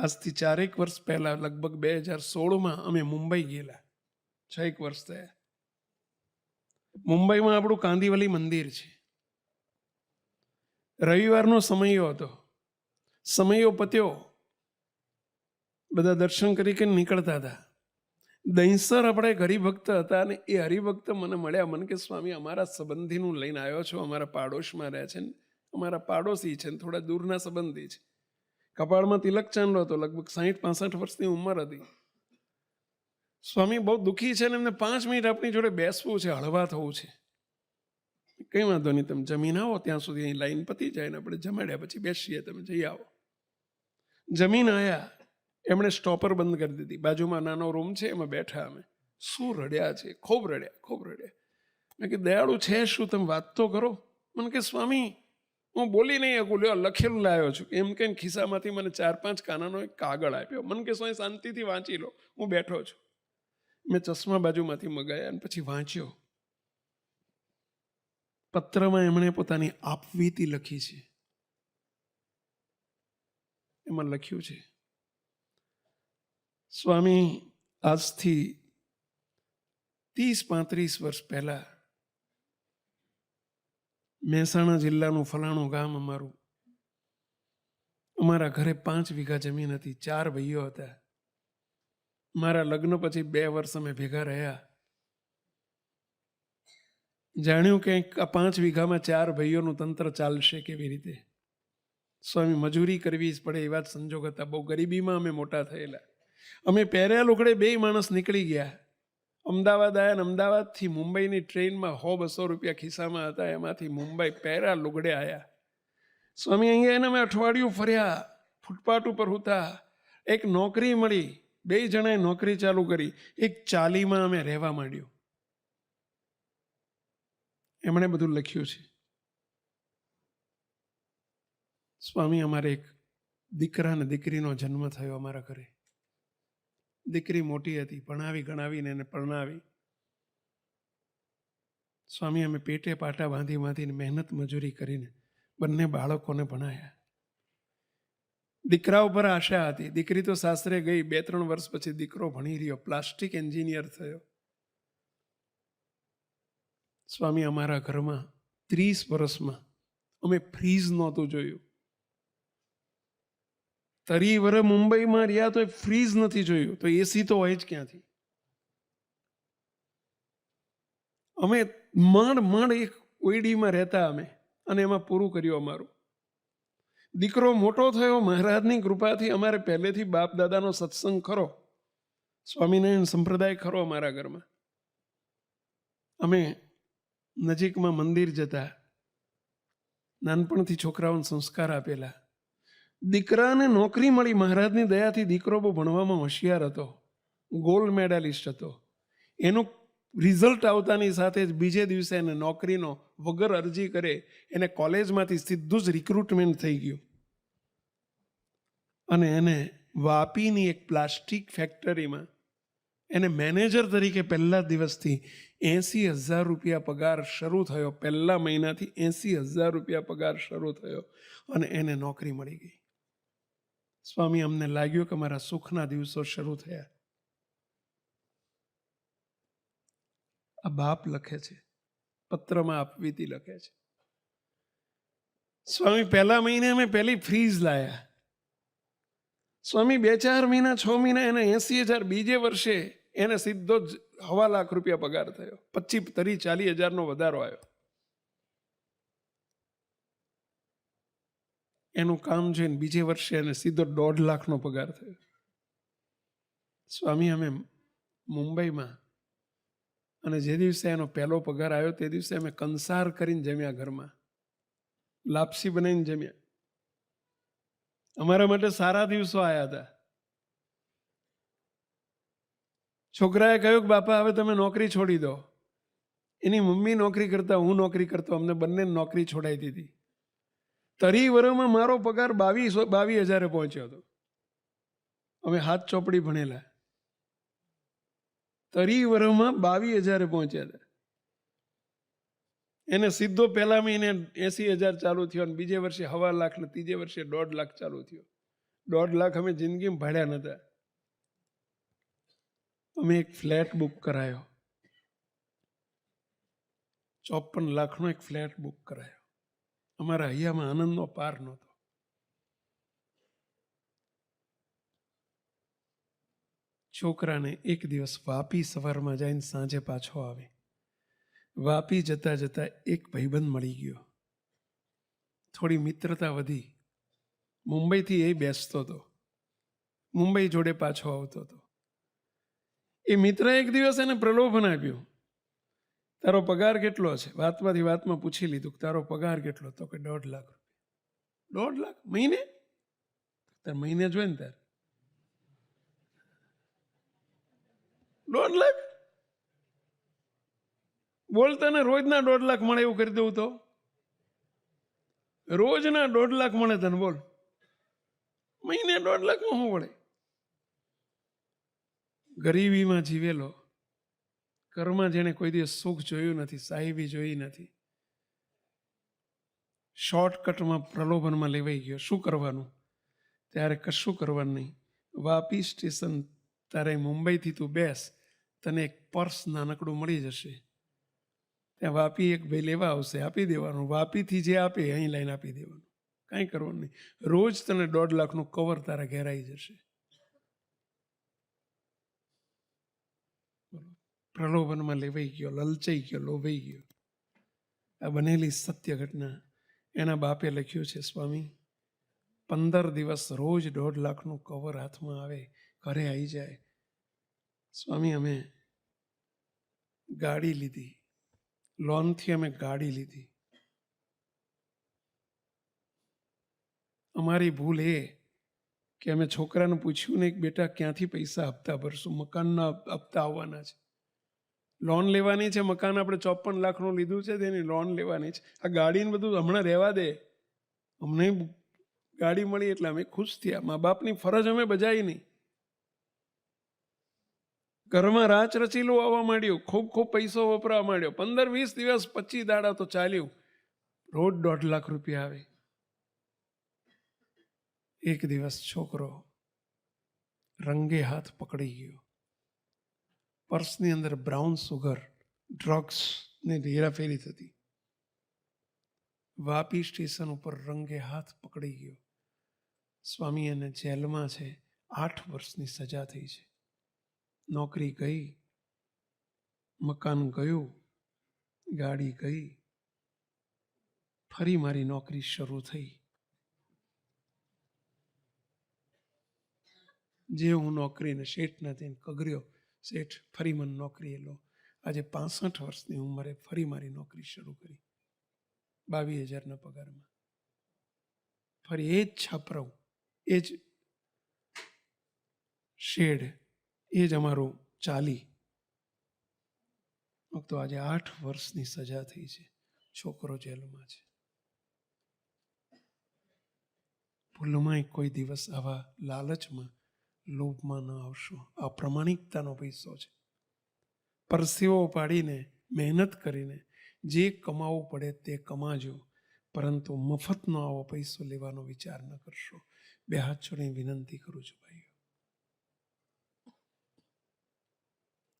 આજથી 4 વર્ષ પહેલા લગભગ 2016માં અમે મુંબઈ ગયેલા. 6 વર્ષ થયા. મુંબઈમાં આપણું કાંદિવલી મંદિર છે. રવિવારનો સમયો હતો. સમયો પત્યો, બધા દર્શન કરી નીકળતા હતા. દહીંસર આપણે એક હરિભક્ત હતા ને એ હરિભક્ત મને મળ્યા. મને કે સ્વામી, અમારા સંબંધીનું લઈને આવ્યો છો, અમારા પાડોશમાં રહે છે ને, અમારા પાડોશી છે ને થોડા દૂરના સંબંધી છે. કપાળમાં તિલક ચાંદલો હતો, લગભગ 60-65 વર્ષની ઉંમર હતી. સ્વામી બહુ દુઃખી છે ને એમને 5 મિનિટ આપણી જોડે બેસવું છે, હળવા થવું છે. કંઈ વાંધો નહીં, તમે જમીન આવો ત્યાં સુધી અહીં લાઈન પતી જાય ને આપણે જમાડ્યા પછી બેસીએ, તમે જઈ આવો. જમીન આવ્યા, એમણે સ્ટોપર બંધ કરી દીધી. બાજુમાં નાનો રૂમ છે, એમાં બેઠા અમે. શું રડ્યા છે, ખૂબ રડ્યા. મેં કે દયાળુ છે શું, તમે વાત તો કરો. મને કે સ્વામી હું બોલી નહીં શકું, લ્યો લખેલું લાવ્યો છું. એમ કે ખિસ્સામાંથી મને 4-5 કાનાનો એક કાગળ આપ્યો. મને કે સ્વામી શાંતિથી વાંચી લો, હું બેઠો છું. મેં ચશ્મા બાજુમાંથી મગાયા અને પછી વાંચ્યો. પત્રમાં એમણે પોતાની આપવીતી લખી છે. એમાં લખ્યું છે, સ્વામી આજથી 30-35 વર્ષ પહેલા મહેસાણા જિલ્લાનું ફલાણું ગામ અમારું. અમારા ઘરે 5 વીઘા જમીન હતી, 4 ભાઈઓ હતા. મારા લગ્ન પછી 2 વર્ષ અમે ભેગા રહ્યા. જાણ્યું કે આ 5 વીઘામાં 4 ભાઈઓનું તંત્ર ચાલશે કેવી રીતે. સ્વામી મજૂરી કરવી જ પડે એવા જ સંજોગ હતા. બહુ ગરીબીમાં અમે મોટા થયેલા. અમે પહેર્યા લુગડે 2 માણસ નીકળી ગયા. અમદાવાદ આવ્યા ને અમદાવાદથી મુંબઈની ટ્રેનમાં 100-200 રૂપિયા ખિસ્સામાં હતા, એમાંથી મુંબઈ પહેર્યા લુગડે આવ્યા. સ્વામી અહીંયા એને અમે અઠવાડિયું ફર્યા, ફૂટપાથ ઉપર હતા. એક નોકરી મળી, 2 જણાએ નોકરી ચાલુ કરી. એક ચાલીમાં અમે રહેવા માંડ્યું. એમણે બધું લખ્યું છે. સ્વામી અમારે એક દીકરા ને દીકરીનો જન્મ થયો અમારા ઘરે. દીકરી મોટી હતી, ભણાવી ગણાવીને એને પરણાવી. સ્વામી અમે પેટે પાટા બાંધીને મહેનત મજૂરી કરીને બંને બાળકોને ભણાયા. દીકરા ઉપર આશા હતી. દીકરી તો સાસરે ગઈ. 2-3 વર્ષ પછી દીકરો ભણી રહ્યો, પ્લાસ્ટિક એન્જિનિયર થયો. સ્વામી અમારા ઘરમાં 30 વર્ષમાં અમે ફ્રીજ નહોતું જોયું. 30 વર્ષ મુંબઈમાં રહ્યા તો ફ્રીજ નથી જોયું, તો એસી તો હોય જ ક્યાંથી. અમે માંડ એક ઓયડીમાં રહેતા અમે, અને એમાં પૂરું કર્યું અમારું. દીકરો મોટો થયો મહારાજની કૃપાથી. અમારે પહેલેથી બાપ દાદાનો સત્સંગ ખરો, સ્વામિનારાયણ સંપ્રદાય ખરો અમારા ઘરમાં. અમે નજીકમાં મંદિર જતા, નાનપણથી છોકરાઓને સંસ્કાર આપેલા. દીકરાને નોકરી મળી મહારાજની દયાથી. દીકરો બહુ ભણવામાં હોશિયાર હતો, ગોલ્ડ મેડાલિસ્ટ હતો. એનું રિઝલ્ટ આવતાની સાથે જ બીજે દિવસે એને નોકરીનો વગર અરજી કરે એને કોલેજમાંથી સીધું જ રિક્રુટમેન્ટ થઈ ગયું. અને એને વાપીની એક પ્લાસ્ટિક ફેક્ટરીમાં એને મેનેજર તરીકે પહેલા દિવસથી 80,000 રૂપિયા પગાર શરૂ થયો. પહેલા મહિનાથી 80,000 રૂપિયા પગાર શરૂ થયો અને એને નોકરી મળી ગઈ. સ્વામી અમને લાગ્યું કે મારા સુખના દિવસો શરૂ થયા. આ બાપ લખે છે, પત્રમાં આપવીતી લખે છે. સ્વામી પહેલા મહિને અમે પહેલી ફ્રીજ લાયા. સ્વામી 2-4 મહિના 6 મહિના એને 80,000. બીજે વર્ષે એને સીધો જ 1.25 લાખ રૂપિયા પગાર થયો. 25-30-40,000નો વધારો આવ્યો. એનું કામ જોઈને બીજે વર્ષે એને સીધો 1.5 લાખનો પગાર થયો. સ્વામી અમે મુંબઈમાં, અને જે દિવસે એનો પહેલો પગાર આવ્યો તે દિવસે અમે કંસાર કરીને જમ્યા ઘરમાં, લાપસી બનાવીને જમ્યા. અમારા માટે સારા દિવસો આવ્યા હતા. છોકરાએ કહ્યું કે બાપા હવે તમે નોકરી છોડી દો. એની મમ્મી નોકરી કરતા, હું નોકરી કરતો, અમને બંને નોકરી છોડાઈ દીધી. 30 વર્ષમાં મારો પગાર 22,000 પહોંચ્યો હતો. અમે હાથ ચોપડી ભણેલા. 30 વર્ષમાં 22,000 પહોંચ્યા હતા. એને સીધો પહેલા મહિને 80,000 ચાલુ થયો, અને બીજે વર્ષે 1.25 લાખ, ને ત્રીજે વર્ષે 1.5 લાખ ચાલુ થયો. 1.5 લાખ અમે જિંદગીમાં ભાડ્યા નહોતા. અમે એક ફ્લેટ બુક કરાયો, 54 લાખનો એક ફ્લેટ બુક કરાયો. અમારા હૈયામાં આનંદનો પાર નહોતો. છોકરાને એક દિવસ વાપી સવારમાં જઈને સાંજે પાછો આવે. વાપી જતા જતા એક ભાઈબંધ મળી ગયો, થોડી મિત્રતા વધી. મુંબઈથી એ બેસતો હતો, મુંબઈ જોડે પાછો આવતો હતો. એ મિત્ર એક દિવસ એને પ્રલોભન આપ્યું, તારો પગાર કેટલો છે? વાતમાંથી વાતમાં પૂછી લીધું, તારો પગાર કેટલો? તો કે 1.5 લાખ રૂપિયા. 1.5 લાખ મહિને? તાર મહિને જોઈએ ને તાર 1.5 લાખ બોલતા ને રોજના 1.5 લાખ મળે એવું કરી દઉં તો? રોજના 1.5 લાખ મળે તને, બોલ મહિને 1.5 લાખમાં શું મળે? ગરીબીમાં જીવેલો, ઘરમાં જેને કોઈ દિવસ સુખ જોયું નથી, સાહેબી જોઈ નથી, શોર્ટકટમાં પ્રલોભનમાં લેવાઈ ગયો. શું કરવાનું? ત્યારે કશું કરવાનું નહીં. વાપી સ્ટેશન તારે મુંબઈથી તું બેસ, તને એક પર્સ નાનકડું મળી જશે. ત્યાં વાપી એક ભાઈ લેવા આવશે, આપી દેવાનું. વાપીથી જે આપે અહીં લાઈન આપી દેવાનું, કાંઈ કરવાનું નહીં. રોજ તને 1.5 લાખનું કવર તારા ઘેરાઈ જશે. પ્રલોભનમાં લેવાઈ ગયો, લલચાઈ ગયો, લોભાઈ ગયો. આ બનેલી સત્ય ઘટના. એના બાપે લખ્યું છે, સ્વામી 15 દિવસ રોજ 1.5 લાખનું કવર હાથમાં આવે, ઘરે આવી જાય. સ્વામી અમે ગાડી લીધી, લોનથી અમે ગાડી લીધી. અમારી ભૂલ એ કે અમે છોકરાને પૂછ્યું નહીં કે બેટા ક્યાંથી પૈસા હપ્તા ભરશું, મકાનના હપ્તા આવવાના છે, લોન લેવાની છે. મકાન આપણે 54 લાખનું લીધું છે, તેની લોન લેવાની છે. આ ગાડીને બધું હમણાં રહેવા દે, અમને ગાડી મળી એટલે અમે ખુશ થયા. મા બાપની ફરજ અમે બજાવી નહીં. ઘરમાં રાચ રચીલું આવવા માંડ્યું, ખૂબ ખૂબ પૈસો વપરાવા માંડ્યો. 15-20 દિવસ 25 દાડા તો ચાલ્યું, રોજ 1.5 લાખ રૂપિયા આવે. એક દિવસ છોકરો રંગે હાથ પકડી ગયો. પર્સની અંદર બ્રાઉન સુગર, ડ્રગ્સ ને હેરાફેરી થતી. વાપી સ્ટેશન ઉપર રંગે હાથ પકડી ગયો. સ્વામી એને જેલમાં છે, 8 વર્ષની સજા થઈ છે. નોકરી ગઈ, મકાન ગયું, ગાડી ગઈ. ફરી મારી નોકરી શરૂ થઈ. જે હું નોકરીને શેઠ નથી કગર્યો, શેઠ ફરી મને નોકરી લો. આજે 65 વર્ષની ઉંમરે ફરી મારી નોકરી શરૂ કરી, 22,000ના પગારમાં. ફરી એ જ છાપરાው, એ જ શેડ, એ જ અમારું ચાલી. તો આજે 8 વર્ષની સજા થઈ છે, છોકરો જેલમાં છે. ભૂલમાંય કોઈ દિવસ આવા લાલચમાં, લોભમાં ન આવશો. આ પ્રમાણિકતાનો પૈસો છે. પરસેવો પાડીને, મહેનત કરીને જે કમાવવું પડે તે કમાજો, પરંતુ મફતનો આવો પૈસો લેવાનો વિચાર ન કરશો. 2 હાથ જોડીને વિનંતી કરું છું ભાઈઓ,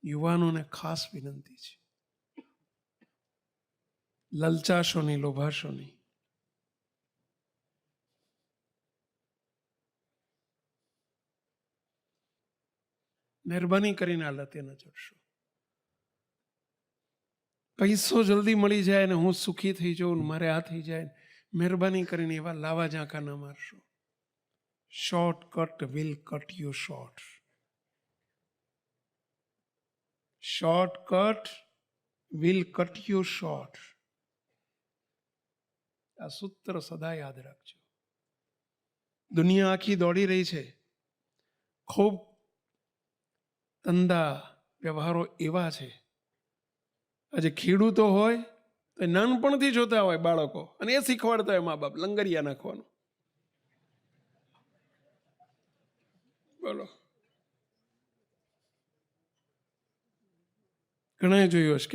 યુવાનોને ખાસ વિનંતી છે, લલચાશો નહીં, લોભાશો નહીં. મહેરબાની કરીને આ લતે ન ચડશો. પૈસો જલ્દી મળી જાય ને હું સુખી થઈ જાઉં ને મારે આ થઈ જાય, મહેરબાની કરીને એવા લાવા ઝાંકા ન મારશો. Shortcut will cut you short. Shortcut will cut you short. આ સૂત્ર સદા યાદ રાખજો. દુનિયા આખી દોડી રહી છે, ખૂબ ધંધા વ્યવહારો એવા છે. આજે ખેડૂતો હોય તો નાનપણથી જોતા હોય બાળકો, અને એ શીખવાડતા હોય મા બાપ, લંગરિયા નાખવાનું. બોલો, ઘણા જોયો છે.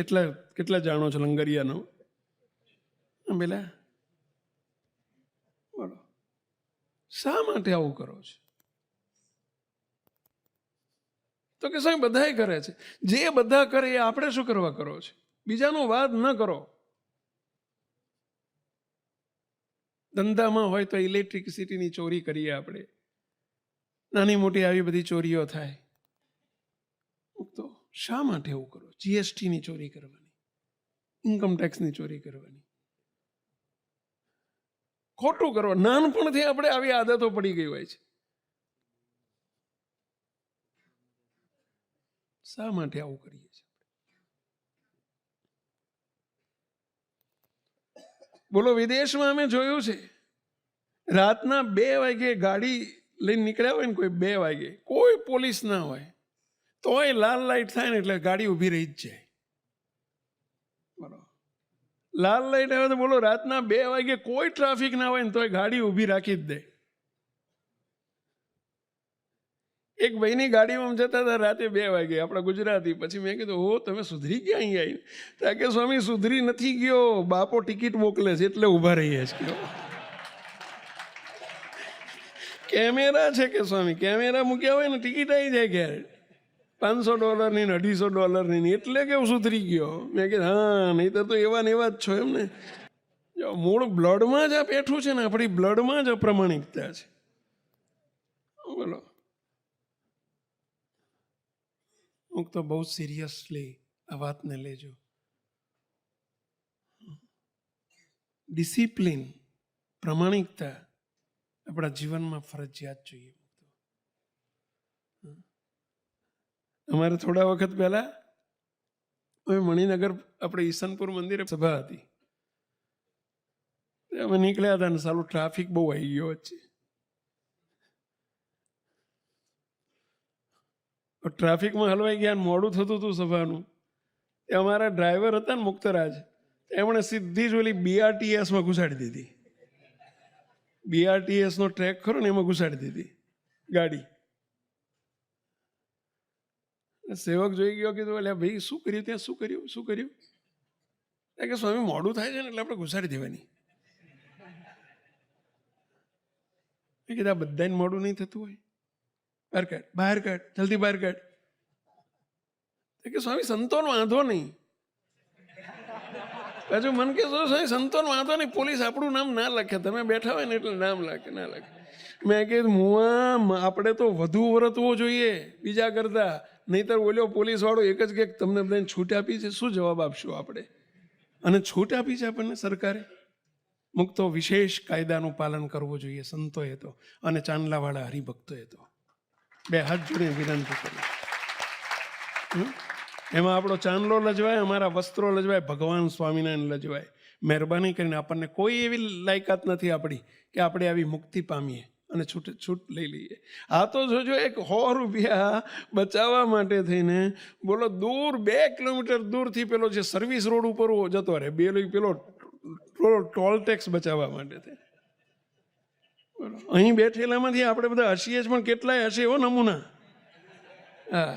કેટલા જાણો છો લંગરિયાનો? પેલા બોલો, શા માટે આવું કરો છો? તો કે સાહેબ બધાય કરે છે. જે બધા કરે એ આપણે શું કરવા કરો છો? બીજાનો વાદ ન કરો. ધંધામાં હોય તો ઇલેક્ટ્રિસિટીની ચોરી કરીએ આપણે, નાની મોટી આવી બધી ચોરીઓ થાય. તો શા માટે એવું કરો? જીએસટીની ચોરી કરવાની, ઇન્કમ ટેક્સની ચોરી કરવાની, ખોટું કરો. નાનપણથી આપણે આવી આદતો પડી ગઈ હોય છે. શા માટે આવું કરીએ છીએ? બોલો, વિદેશમાં અમે જોયું છે, રાતના 2 વાગે ગાડી લઈને નીકળ્યા હોય ને કોઈ, 2 વાગે કોઈ પોલીસ ના હોય, તોય લાલ લાઈટ થાય ને એટલે ગાડી ઊભી રહી જ જાય. બોલો, લાલ લાઈટ આવે તો બોલો રાતના 2 વાગે કોઈ ટ્રાફિક ના હોય ને તોય ગાડી ઊભી રાખી જ દે. એક ભાઈની ગાડીમાં જતા હતા રાતે 2 વાગે, આપણા ગુજરાતી. પછી મેં કીધું, હો તમે સુધરી ગયા અહીંયા આવીને? ત્યાં કે સ્વામી સુધરી નથી ગયો, બાપો ટિકિટ મોકલે છે એટલે ઊભા રહીએ છીએ. કેમેરા છે કે સ્વામી, કેમેરા મૂક્યા હોય ને ટિકિટ આવી જાય ક્યારે, $500 ને $250 એટલે કેવું સુધરી ગયો? મેં કીધું હા, નહીં તો એવા ને એવા જ છો એમ ને. જો મૂળ બ્લડમાં જ આ બેઠું છે ને, આપણી બ્લડમાં જ અપ્રમાણિકતા છે. બોલો, હું તો બહુ સિરિયસલી આ વાતને લેજો. ડિસિપ્લિન, પ્રમાણિકતા આપણા જીવનમાં ફરજિયાત જોઈએ. અમારે થોડા વખત પહેલા અમે મણિનગર આપણે ઈસનપુર મંદિરે સભા હતી, અમે નીકળ્યા હતા ને સાલું ટ્રાફિક બહુ આવી ગયો વચ્ચે. ટ્રાફિકમાં હલવાઈ ગયા, મોડું થતું હતું સભાનું. એ અમારા ડ્રાઈવર હતા ને મુક્તરાજ, એમણે સીધી જ ઓલી BRTSમાં ઘુસાડી દીધી. BRTSનો ટ્રેક ખરો ને એમાં ઘુસાડી દીધી ગાડી. સેવક જોઈ ગયો, કીધું એટલે ભાઈ શું કર્યું ત્યાં, શું કર્યું, શું કર્યું? કે સ્વામી મોડું થાય છે ને એટલે આપણે ઘુસાડી દેવાની. મેં કીધું આ બધાને મોડું નહીં થતું હોય, બહાર કાઢ, બહાર કાઢ, જલ્દી બહાર કાઢ. કે સ્વામી સંતોનો વાંધો નહીં. પાછું મન કે સ્વામી સંતોનો વાંધો નહીં, પોલીસ આપણું નામ ના લખે, તમે બેઠા હોય ને એટલે નામ લખે, ના લખે. મેં કીધું મુઆ આપણે તો વધુ વર્તવો જોઈએ બીજા કરતા, નહીતર ઓલ્યો પોલીસ વાળો એક જ કે તમને બધાને છૂટ આપી છે, શું જવાબ આપશું આપણે? અને છૂટ આપી છે આપણને સરકારે. મુક્તો વિશેષ કાયદાનું પાલન કરવું જોઈએ સંતોએ તો, અને ચાંદલાવાળા હરિભક્તોએ તો. 2 હાથ જોડીને વિનંતી કરું. એમાં આપણો ચાંદલો લજવાય, અમારા વસ્ત્રો લજવાય, ભગવાન સ્વામિનારાયણ લજવાય. મહેરબાની કરીને આપણને કોઈ એવી લાયકાત નથી આપણી કે આપણે આવી મુક્તિ પામીએ અને છૂટ લઈ લઈએ. આ તો જોજો, એક 100 રૂપિયા બચાવવા માટે થઈને બોલો દૂર 2 કિલોમીટર દૂરથી પેલો જે સર્વિસ રોડ ઉપર જતો રહે, પેલો ટોલ ટેક્સ બચાવવા માટે થઈ. અહીં બેઠેલામાંથી આપણે બધા હસીએ જ, પણ કેટલાય હશે એવો નમૂના. હા,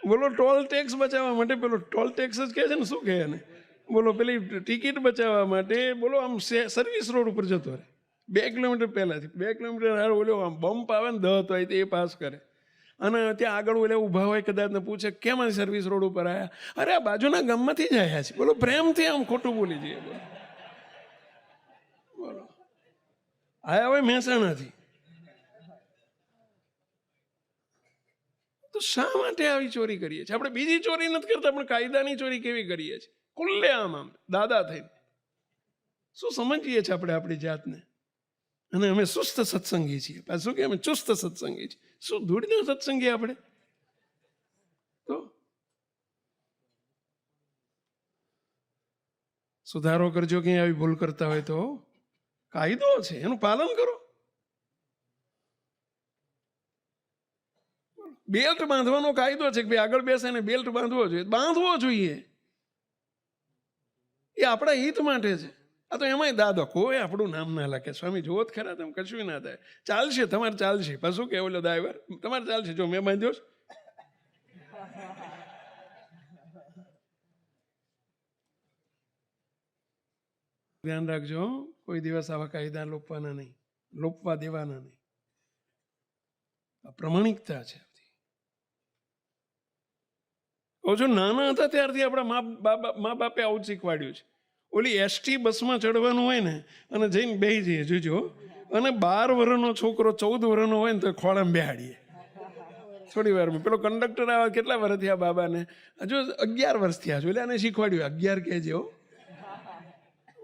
બોલો ટોલ ટેક્સ બચાવવા માટે, પેલો ટોલ ટેક્સ જ કહે છે ને, શું કહે એને, બોલો પેલી ટિકિટ બચાવવા માટે બોલો આમ સર્વિસ રોડ ઉપર જતો રહે 2 કિલોમીટર પહેલાંથી. 2 કિલોમીટર ઓલો આમ બમ્પ આવે ને 10 તો એ પાસ કરે, અને ત્યાં આગળ ઓલે ઊભા હોય કદાચ ને પૂછે કેમ આ સર્વિસ રોડ ઉપર આવ્યા? અરે આ બાજુના ગામમાંથી જ આવ્યા છે. બોલો પ્રેમથી આમ ખોટું બોલી જઈએ. બોલો આયા હોય મહેસાણાથી. તો શા માટે આવી ચોરી કરીએ છીએ? આપણે બીજી ચોરી નથી કરતા, પણ કાયદાની ચોરી કેવી કરીએ છીએ? ખુલ્લે આમ દાદા થઈને શું સમજીએ છીએ આપણે આપણી જાતને? અને અમે સુસ્ત સત્સંગી છીએ. પાછું કે અમે ચુસ્ત સત્સંગી છીએ. શું ધૂળના સત્સંગી આપણે? તો સુધારો કરજો. ક્યાંય આવી ભૂલ કરતા હોય તો કાયદો છે, એનું પાલન કરો. બેલ્ટ બાંધવાનો કાયદો છે કે ભાઈ આગળ બેસે ને બેલ્ટ બાંધવો જોઈએ. એ આપણા હિત માટે છે. આ તો એમાંય દાદો કોઈ આપણું નામ ના લખે. સ્વામી જોવો જ ખરા, તમે કશું ના થાય. ચાલશે, તમારે ચાલશે. પાછું કે ઓલો ડ્રાઈવર તમારે ચાલશે, જો મેં બાંધ્યો છે. ધ્યાન રાખજો, કોઈ દિવસ આવા કાયદા લોપવાના નહીં. લોપવા દેવાના નહીં. આ પ્રમાણિકતા છે. કહું છું, નાના હતા ત્યારથી આપણા મા બાપે આવું જ શીખવાડ્યું છે. ઓલી એસટી બસમાં ચડવાનું હોય ને અને જઈને બેસી જઈએ, જોજો. અને 12 વર્ષનો છોકરો 14 વર્ષનો હોય ને તો ખોળામાં બેહાડીએ થોડી વારમાં. પેલો કંડક્ટર આવે, કેટલા વર્ષ થયા બાબાને? હજુ 11 વર્ષ થયા છે. એટલે આને શીખવાડ્યું 11 કહેજે હો.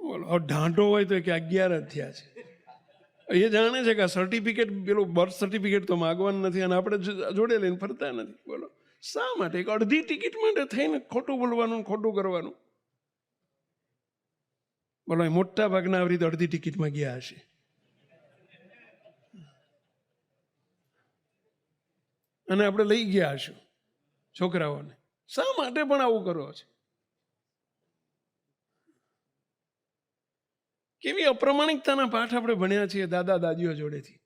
બોલો, ઢાંઢો હોય તો કે 11 જ થયા છે. એ જાણે છે કે સર્ટિફિકેટ, પેલું બર્થ સર્ટિફિકેટ તો માગવાનું નથી અને આપણે જોડે લઈને ફરતા નથી. બોલો શા માટે? એક અડધી ટિકિટ માટે થઈને ખોટું બોલવાનું, ખોટું કરવાનું. બોલો, મોટા ભાગના આવી રીતે અડધી ટિકિટમાં ગયા હશે. અને આપણે લઈ ગયા હશું છોકરાઓને. શા માટે પણ આવું કરો છે? કેવી અપ્રમાણિકતાના પાઠ આપણે ભણ્યા છીએ દાદા દાદીઓ જોડેથી,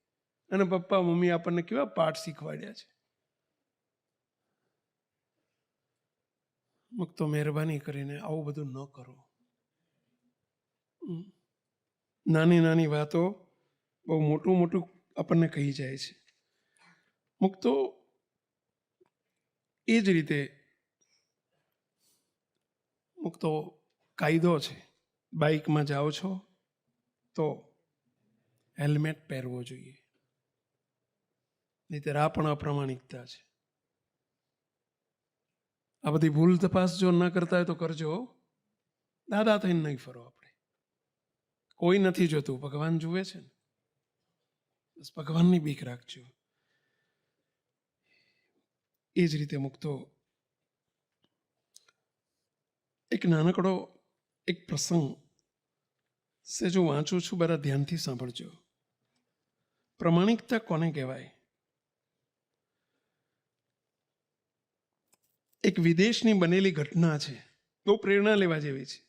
અને પપ્પા મમ્મી આપણને કેવા પાઠ શીખવાડ્યા છે. તો મહેરબાની કરીને આવું બધું ન કરો. નાની નાની વાતો બહુ મોટું મોટું આપણને કહી જાય છે. મુક્તો એ જ રીતે મુક્તો કાયદો છે. બાઇકમાં જાઓ છો તો હેલ્મેટ પહેરવો જોઈએ, નહીંતર આ પણ અપ્રમાણિકતા છે. આ બધી ભૂલ તપાસ જો ન કરતા હોય તો કરજો. દાદા થઈને નહીં ફરો. આપણે કોઈ નથી જોતું, ભગવાન જુએ છે ને. બસ ભગવાનની બીક રાખજો. એ જ રીતે મુક્તો એક નાનકડો એક પ્રસંગ સે જો વાંચું છું, બરા ધ્યાનથી સાંભળજો. પ્રમાણિકતા કોને કહેવાય? એક વિદેશની બનેલી ઘટના છે, બહુ પ્રેરણા લેવા જેવી છે.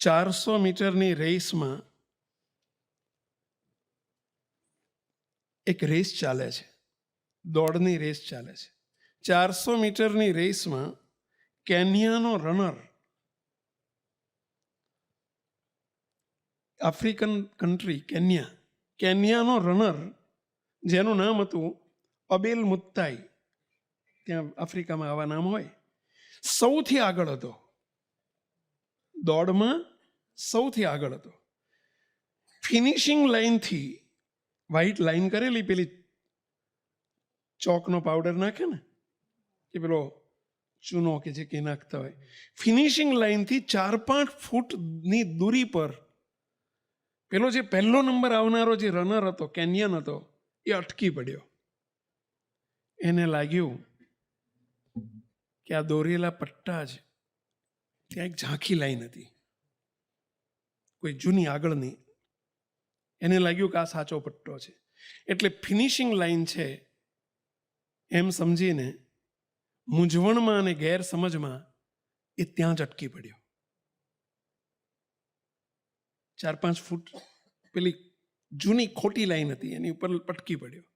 400 મીટરની રેસમાં એક રેસ ચાલે છે, દોડની રેસ ચાલે છે. 400 મીટરની રેસમાં કેન્યાનો રનર, આફ્રિકન કન્ટ્રી કેન્યાનો રનર, જેનું નામ હતું અબેલ મુત્તાઈ, ત્યાં આફ્રિકામાં આવા નામ હોય, સૌથી આગળ હતો. દોડમાં સૌથી આગળ હતો. ફિનિશિંગ લાઈનથી, વ્હાઈટ લાઈન કરેલી, પેલી ચોકનો પાવડર નાખે ને કે પેલો ચૂનો કે જે કે નાખતા હોય, ફિનિશિંગ લાઈનથી 4-5 ફૂટની દૂરી પર પેલો જે પહેલો નંબર આવનારો જે રનર હતો, કેન્યન હતો, એ અટકી પડ્યો. એને લાગ્યું કે આ દોરેલા પટ્ટા જ, ત્યાં એક ઝાંખી લાઈન હતી કોઈ જૂની આગળની. એને લાગ્યું કે આ સાચો પટ્ટો છે, એટલે ફિનિશિંગ લાઈન છે એમ સમજીને મૂંઝવણમાં અને ગેરસમજમાં એ ત્યાં જ અટકી પડ્યો. 4-5 ફૂટ પેલી જૂની ખોટી લાઈન હતી, એની ઉપર અટકી પડ્યો.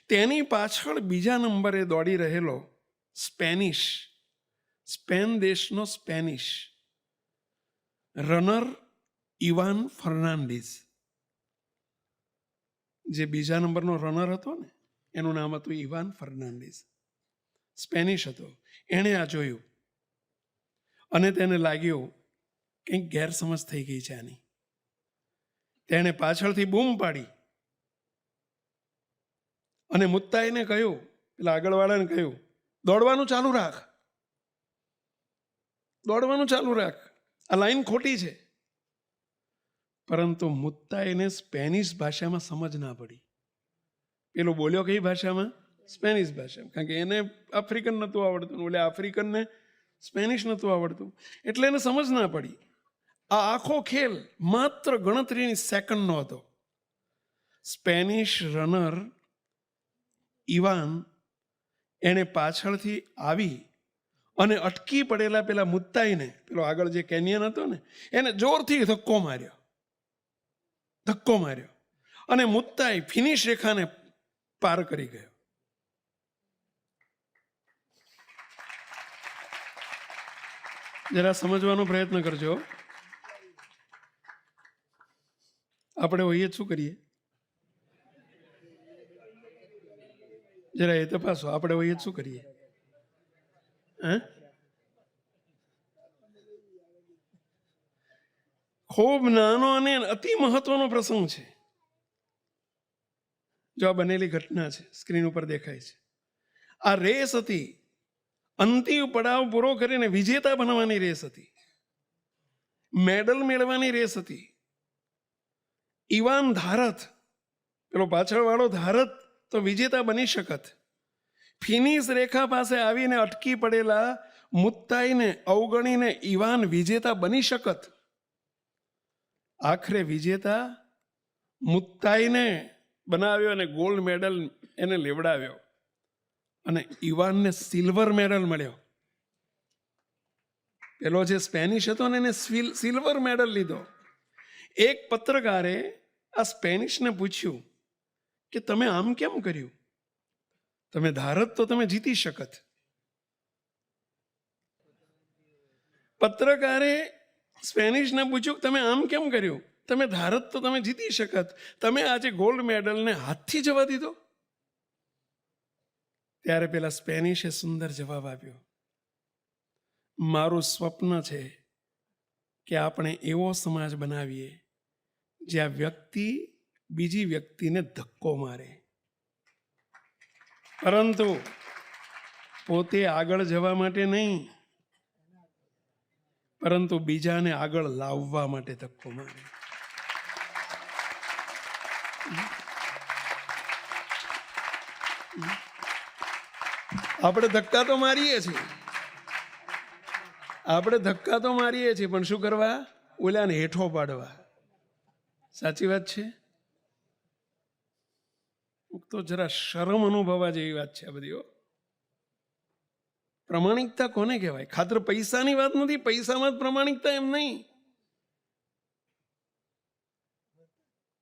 તેની પાછળ બીજા નંબરે દોડી રહેલો સ્પેન દેશનો સ્પેનિશ રનર ઇવાન ફર્નાન્ડીઝ, જે બીજા નંબરનો રનર હતો ને, એનું નામ હતું ઇવાન ફર્નાન્ડીઝ, સ્પેનિશ હતો. એણે આ જોયું અને તેને લાગ્યું કંઈક ગેરસમજ થઈ ગઈ છે આની. તેણે પાછળથી બૂમ પાડી અને મુત્તાઈને કહ્યું, પેલા આગળવાળાને કહ્યું, દોડવાનું ચાલુ રાખ, દોડવાનું ચાલુ રાખ, આ લાઈન ખોટી છે. પરંતુ મુત્તાઈને સ્પેનિશ ભાષામાં સમજ ના પડી. પેલો બોલ્યો કઈ ભાષામાં? સ્પેનિશ ભાષામાં, કારણ કે એને આફ્રિકન નહોતું આવડતું, ઓલે આફ્રિકનને સ્પેનિશ નહોતું આવડતું, એટલે એને સમજ ના પડી. આ આખો ખેલ માત્ર ગણતરીની સેકન્ડનો હતો. સ્પેનિશ રનર ઇવાન એને પાછળથી આવી અને અટકી પડેલા પેલા મુત્તાઈને, પેલો આગળ જે કેન્યન હતો ને, એને જોરથી ધક્કો માર્યો અને મુત્તાઈ ફિનિશ રેખાને પાર કરી ગયો. જરા સમજવાનો પ્રયત્ન કરજો. આપણે હોઈએ શું કરીએ? જરા એ તપાસો, આપણે હોઈએ શું કરીએ? હે? ખૂબ નાનો અને અતિ મહત્વનો પ્રસંગ છે. જો આ બનેલી ઘટના છે, સ્ક્રીન ઉપર દેખાય છે. આ રેસ હતી, અંતિમ પડાવ પૂરો કરીને વિજેતા બનવાની રેસ હતી, મેડલ મેળવવાની રેસ હતી. ઇવાન ધારત, પેલો પાછળવાળો ધારત તો વિજેતા બની શકત. ફિનિશ રેખા પાસે આવીને અટકી પડેલા મુત્તાઈને અવગણીને ઇવાન વિજેતા બની શકત. આખરે વિજેતા મુત્તાઈને બનાવ્યો અને ગોલ્ડ મેડલ એને લેવડાવ્યો અને ઇવાનને સિલ્વર મેડલ મળ્યો. પેલો જે સ્પેનિશ હતો ને એને સિલ્વર મેડલ લીધો. એક પત્રકારે આ સ્પેનિશને પૂછ્યું કે તમે આમ કેમ કર્યું? તમે ધારત તો તમે જીતી શકત. પત્રકારે સ્પેનિશને પૂછ્યું તમે આમ કેમ કર્યું? તમે ધારત તો તમે જીતી શકત. તમે આજે ગોલ્ડ મેડલને હાથથી જવા દીધો? ત્યારે પેલા સ્પેનિશે સુંદર જવાબ આપ્યો, મારું સ્વપ્ન છે કે આપણે એવો સમાજ બનાવીએ જ્યાં વ્યક્તિ બીજી વ્યક્તિને ધક્કો મારે, પરંતુ પોતે આગળ જવા માટે નહીં, પરંતુ બીજાને આગળ લાવવા માટે ધક્કો મારે. આપણે ધક્કા તો મારીએ છીએ, પણ શું કરવા? ઓલાને હેઠો પાડવા. સાચી વાત છે? તો જરા શરમ અનુભવવા જેવી વાત છે આ બધી. પ્રમાણિકતા કોને કહેવાય? ખાતર પૈસાની વાત નથી, પૈસામાં જ પ્રમાણિકતા એમ નહીં.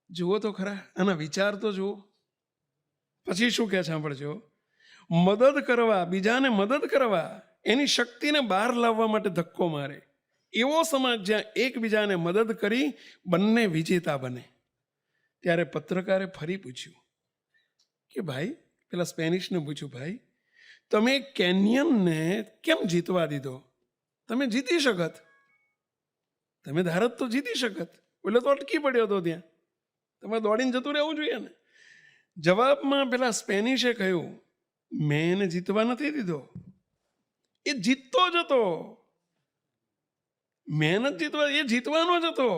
જુઓ તો ખરા, આના વિચાર તો જુઓ. પછી શું કહે સાંભળજો, મદદ કરવા, બીજાને મદદ કરવા, એની શક્તિને બહાર લાવવા માટે ધક્કો મારે. એવો સમાજ જ્યાં એકબીજાને મદદ કરી બંને વિજેતા બને. ત્યારે પત્રકારે ફરી પૂછ્યું કે ભાઈ, પેલા સ્પેનિશને પૂછ્યું, ભાઈ તમે કેન્યનને કેમ જીતવા દીધો? તમે જીતી શકત, તમે ધારત તો જીતી શકત. એટલે તો અટકી પડ્યો હતો ત્યાં, તમે દોડીને જતું રહેવું જોઈએ ને. જવાબમાં પેલા સ્પેનિશે કહ્યું, મેં એને જીતવા નથી દીધો, એ જીતતો જ હતો. મહેનત જીતવા, એ જીતવાનો જ હતો.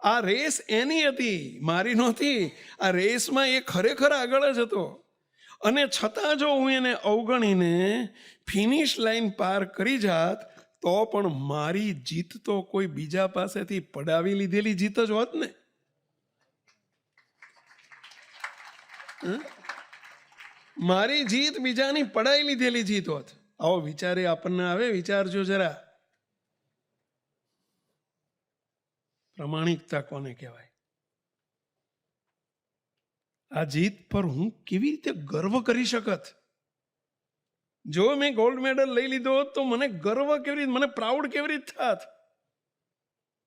આ રેસ એની હતી, મારી નહોતી. આ રેસમાં એ ખરેખર આગળ જ હતો. અને છતાં જો હું એને અવગણીને ફિનિશ લાઈન પાર કરી જાત તો પણ મારી જીત તો કોઈ બીજા પાસેથી પડાવી લીધેલી જીત જ હોત ને. મારી જીત બીજાની પડાઈ લીધેલી જીત હોત. આવો વિચારે આપણને આવે? વિચારજો જરા. પ્રમાણિકતા કોને કહેવાય? આ જીત પર હું કેવી રીતે ગર્વ કરી શકત? જો મેં ગોલ્ડ મેડલ લઈ લીધો હોત તો મને ગર્વ કેવી રીતે, મને પ્રાઉડ કેવી રીતે થાત?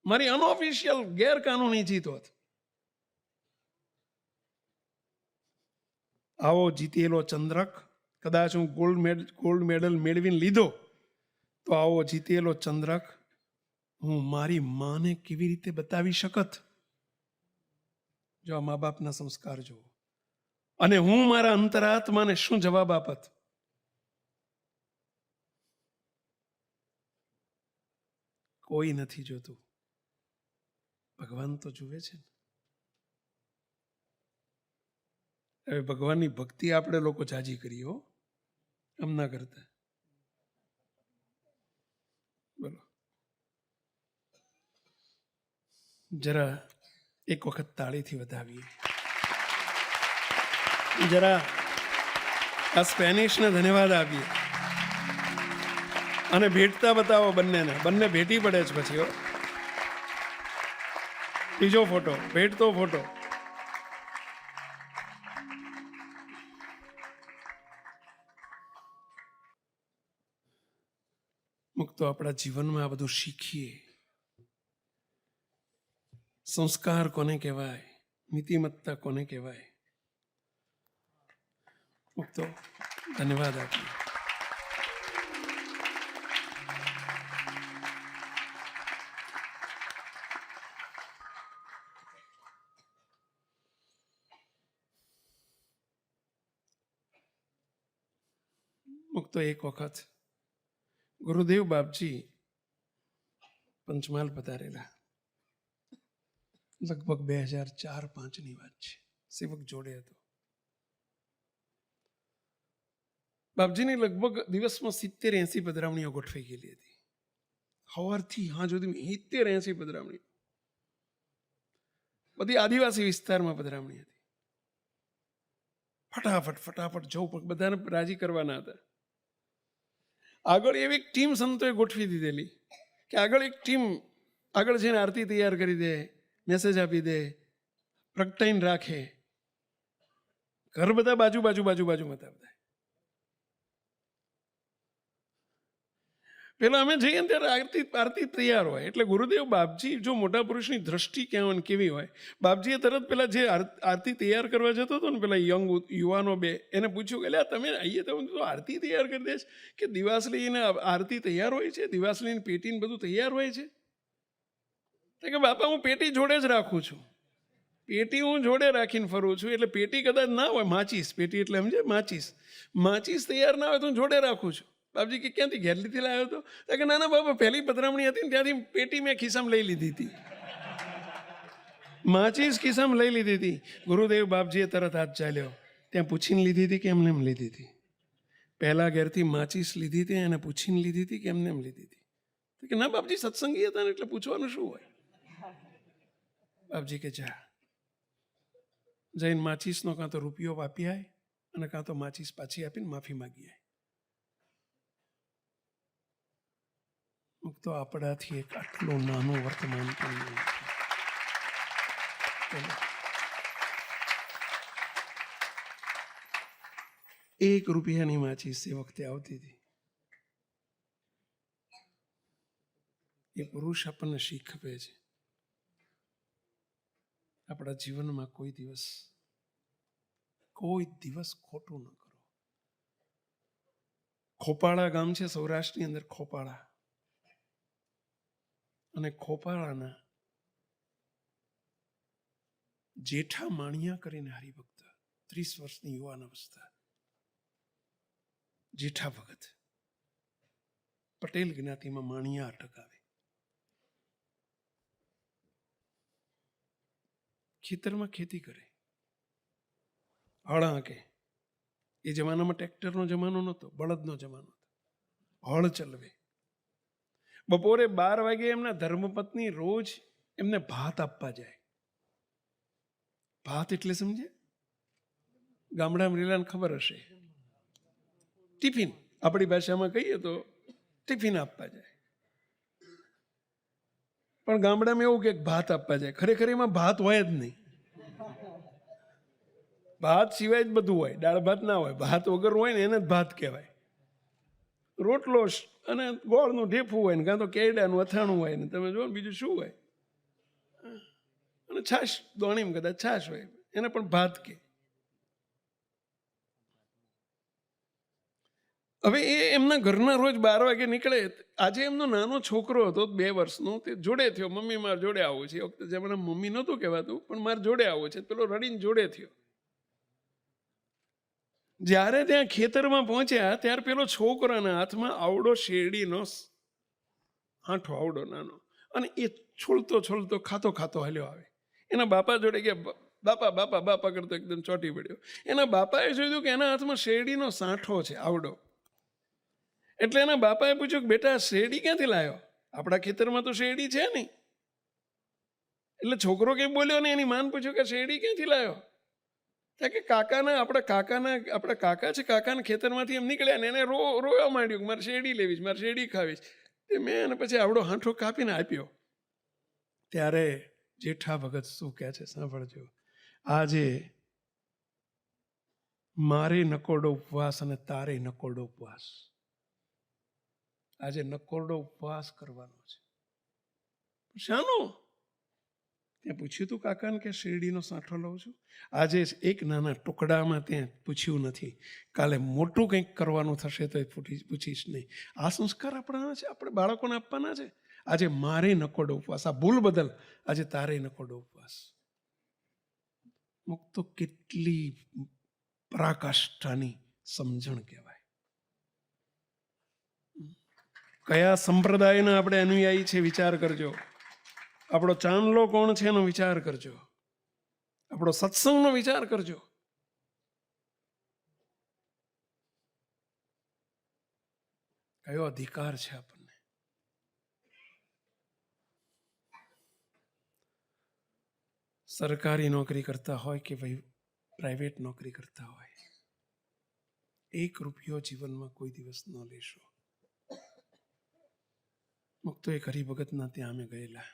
મારી અનઓફિશિયલ ગેરકાનૂની જીત હોત. આવો જીતેલો ચંદ્રક, કદાચ હું ગોલ્ડ મેડલ મેળવીને લીધો, તો આવો જીતેલો ચંદ્રક હું મારી માને કેવી રીતે બતાવી શકત? જો આ મા બાપના સંસ્કાર જુઓ. અને હું મારા અંતરાત્માને શું જવાબ આપત? કોઈ નથી જોતું, ભગવાન તો જુએ છે. હવે ભગવાનની ભક્તિ આપણે લોકો જાજી કરીએ હો, એમ ના કરતા. બોલો, જરા એક વખત તાળીથી વધાવીએ. જરા આ સ્પેનિશને ધન્યવાદ આપીએ અને ભેટતા બતાવો બંનેને. બંને ભેટી પડે છે પછી. ત્રીજો ફોટો, ભેટતો ફોટો. મુક્તો આપણા જીવનમાં આ બધું શીખીએ. સંસ્કાર કોને કહેવાય? નીતિમત્તા કોને કહેવાય? મુક્તો ધન્યવાદ આપીએ. મુક્તો એક વખત ગુરુદેવ બાપજી પંચમહાલ પધારેલા, લગભગ 2004-05ની વાત છે. સેવક જોડે હતો. બાપજીની લગભગ દિવસમાં 70-80 પધરામણીઓ ગોઠવાઈ ગયેલી હતી. સવારથી હા સુધી 70-80 પધરામણી, બધી આદિવાસી વિસ્તારમાં પધરામણી હતી. ફટાફટ જવું પણ બધાને રાજી કરવાના હતા. આગળ એવી એક ટીમ સંતોએ ગોઠવી દીધેલી કે આગળ એક ટીમ આગળ જઈને આરતી તૈયાર કરી દે, મેસેજ આપી દે, પ્રગટાઈને રાખે. ઘર બધા બાજુમાં હતા બધા. પેલા અમે જઈએ ને ત્યારે આરતી તૈયાર હોય એટલે ગુરુદેવ બાપજી જો મોટા પુરુષની દ્રષ્ટિ ક્યાં કેવી હોય, બાપજીએ તરત પેલા જે આરતી તૈયાર કરવા જતો હતો ને પેલા યંગ યુવાનો બે એને પૂછ્યું કે તમે આવીએ તો આરતી તૈયાર કરી દેશ કે દિવાસળીને આરતી તૈયાર હોય છે, દિવાસળીની પેટીને બધું તૈયાર હોય છે? કે બાપા હું પેટી જોડે જ રાખું છું, પેટી હું જોડે રાખીને ફરું છું, એટલે પેટી કદાચ ના હોય, માચીસ પેટી એટલે સમજે માચીસ તૈયાર ના હોય તો હું જોડે રાખું છું. બાપજી કે ક્યાંથી ઘેરલીથી લાવ્યો હતો? કે ના બાપા પહેલી પધરામણી હતી ને ત્યાંથી પેટી મેં ખિસ્સામાં લઈ લીધી હતી, માચીસ ખિસ્સામાં લઈ લીધી હતી. ગુરુદેવ બાપજીએ તરત હાથ ચાલ્યો, ત્યાં પૂછીને લીધી હતી કે એમને એમ લીધી હતી? પહેલા ઘેરથી માચીસ લીધી હતી અને પૂછીને લીધી હતી કે એમને એમ લીધી હતી? કે ના બાપજી સત્સંગી હતા ને એટલે પૂછવાનું શું હોય? બાપજી કે જા જઈને માચીસનો કાં તો રૂપિયો આપી આય અને કાં તો માચીસ પાછી આપીને માફી માગી આય. તો આપણાથી એક આટલો નાનો વર્તમાન પણ ₹1 માચીસ એ વખતે આવતી હતી. એ પુરુષ આપણને શીખ આપે છે. આપણા જીવનમાં કોઈ દિવસ ખોટું ન કરો. ખોપાળા ગામ છે સૌરાષ્ટ્રની અંદર, ખોપાળા, અને ખોપાળાના જેઠા માણિયા કરીને હરિભક્ત, 30 વર્ષની યુવાન અવસ્થા, જેઠા ભગત, પટેલ જ્ઞાતિમાં માણિયા અટક આવે. ખેતરમાં ખેતી કરે, હળ હાંકે. એ જમાનામાં ટ્રેક્ટરનો જમાનો નહોતો, બળદનો જમાનો હતો. હળ ચલવે. બપોરે 12 વાગે એમના ધર્મપત્ની રોજ એમને ભાત આપવા જાય. ભાત એટલે સમજે? ગામડામાં રેલાને ખબર હશે, ટિફિન. આપણી ભાષામાં કહીએ તો ટિફિન આપવા જાય. પણ ગામડામાં એવું કે ભાત આપવા જાય, ખરેખર એમાં ભાત હોય જ નહીં. ભાત સિવાય જ બધું હોય, દાળ ભાત ના હોય. ભાત વગર હોય ને એને જ ભાત કહેવાય. રોટલો અને ગોળનું ઢેફું હોય ને કાં તો કેરડાનું અથાણું હોય ને તમે જો બીજું શું હોય, અને છાશ, દોણીમાં કદાચ છાશ હોય, એને પણ ભાત કે. હવે એ એમના ઘરના રોજ 12 વાગે નીકળે. આજે એમનો નાનો છોકરો હતો 2 વર્ષનો, તે જોડે થયો, મમ્મી મારે જોડે આવું છે. એ વખતે જમાના મમ્મી નહોતું કહેવાતું, પણ મારે જોડે આવું છે. પેલો રડીને જોડે થયો. જ્યારે ત્યાં ખેતરમાં પહોંચ્યા ત્યારે પેલો છોકરાના હાથમાં આવડો શેરડીનો આંઠો, આવડો નાનો, અને એ છોલતો ખાતો હાલ્યો આવે. એના બાપા જોડે કે બાપા કરતો એકદમ ચોંટી પડ્યો. એના બાપાએ જોયું કે એના હાથમાં શેરડીનો સાંઠો છે, આવડો. એટલે એના બાપાએ પૂછ્યું કે બેટા શેરડી ક્યાંથી લાવ્યો? આપણા ખેતરમાં તો શેરડી છે નહીં. એટલે છોકરો કંઈ બોલ્યો ને. એની માન પૂછ્યું કે શેરડી ક્યાંથી લાવ્યો? કે આપણા કાકા છે, કાકાના ખેતરમાંથી એમ નીકળ્યા ને એને રોવા માંડ્યું કે મારે શેરડી લેવી છે, મારે શેરડી ખાવી છે. તે મેં એને પછી આવડો હાંઠો કાપીને આપ્યો. ત્યારે જેઠા ભગત શું કહે છે સાંભળજો. આજે મારે નકોરડો ઉપવાસ અને તારે નકોરડો ઉપવાસ. આજે નકોરડો ઉપવાસ કરવાનો છે. શાનો? ત્યાં પૂછ્યું તું કાકાને કે શેરડીનો સાંઠો લઉં છું? આજે એક નાના ટુકડામાં ત્યાં પૂછ્યું નથી, કાલે મોટું કંઈક કરવાનું થશે તો પૂછીશ નહીં. આ સંસ્કાર આપણા છે, આપણે બાળકોને આપવાના છે. આજે મારે નકોડો ઉપવાસ, આ ભૂલ બદલ આજે તારે નકોડો ઉપવાસ. મુક્તો કેટલી પરાકાષ્ઠાની સમજણ કહેવાય. કયા સંપ્રદાયના આપણે અનુયાયી છે વિચાર કરજો. આપણો ચાંદલો કોણ છે એનો વિચાર કરજો. આપણો સત્સંગનો વિચાર કરજો. કયો અધિકાર છે આપણને? સરકારી નોકરી કરતા હોય કે ભાઈ પ્રાઇવેટ નોકરી કરતા હોય, 1 રૂપિયો જીવનમાં કોઈ દિવસ ન લેશો. મુક્તો એક હરિભગતના ત્યાં અમે ગયેલા,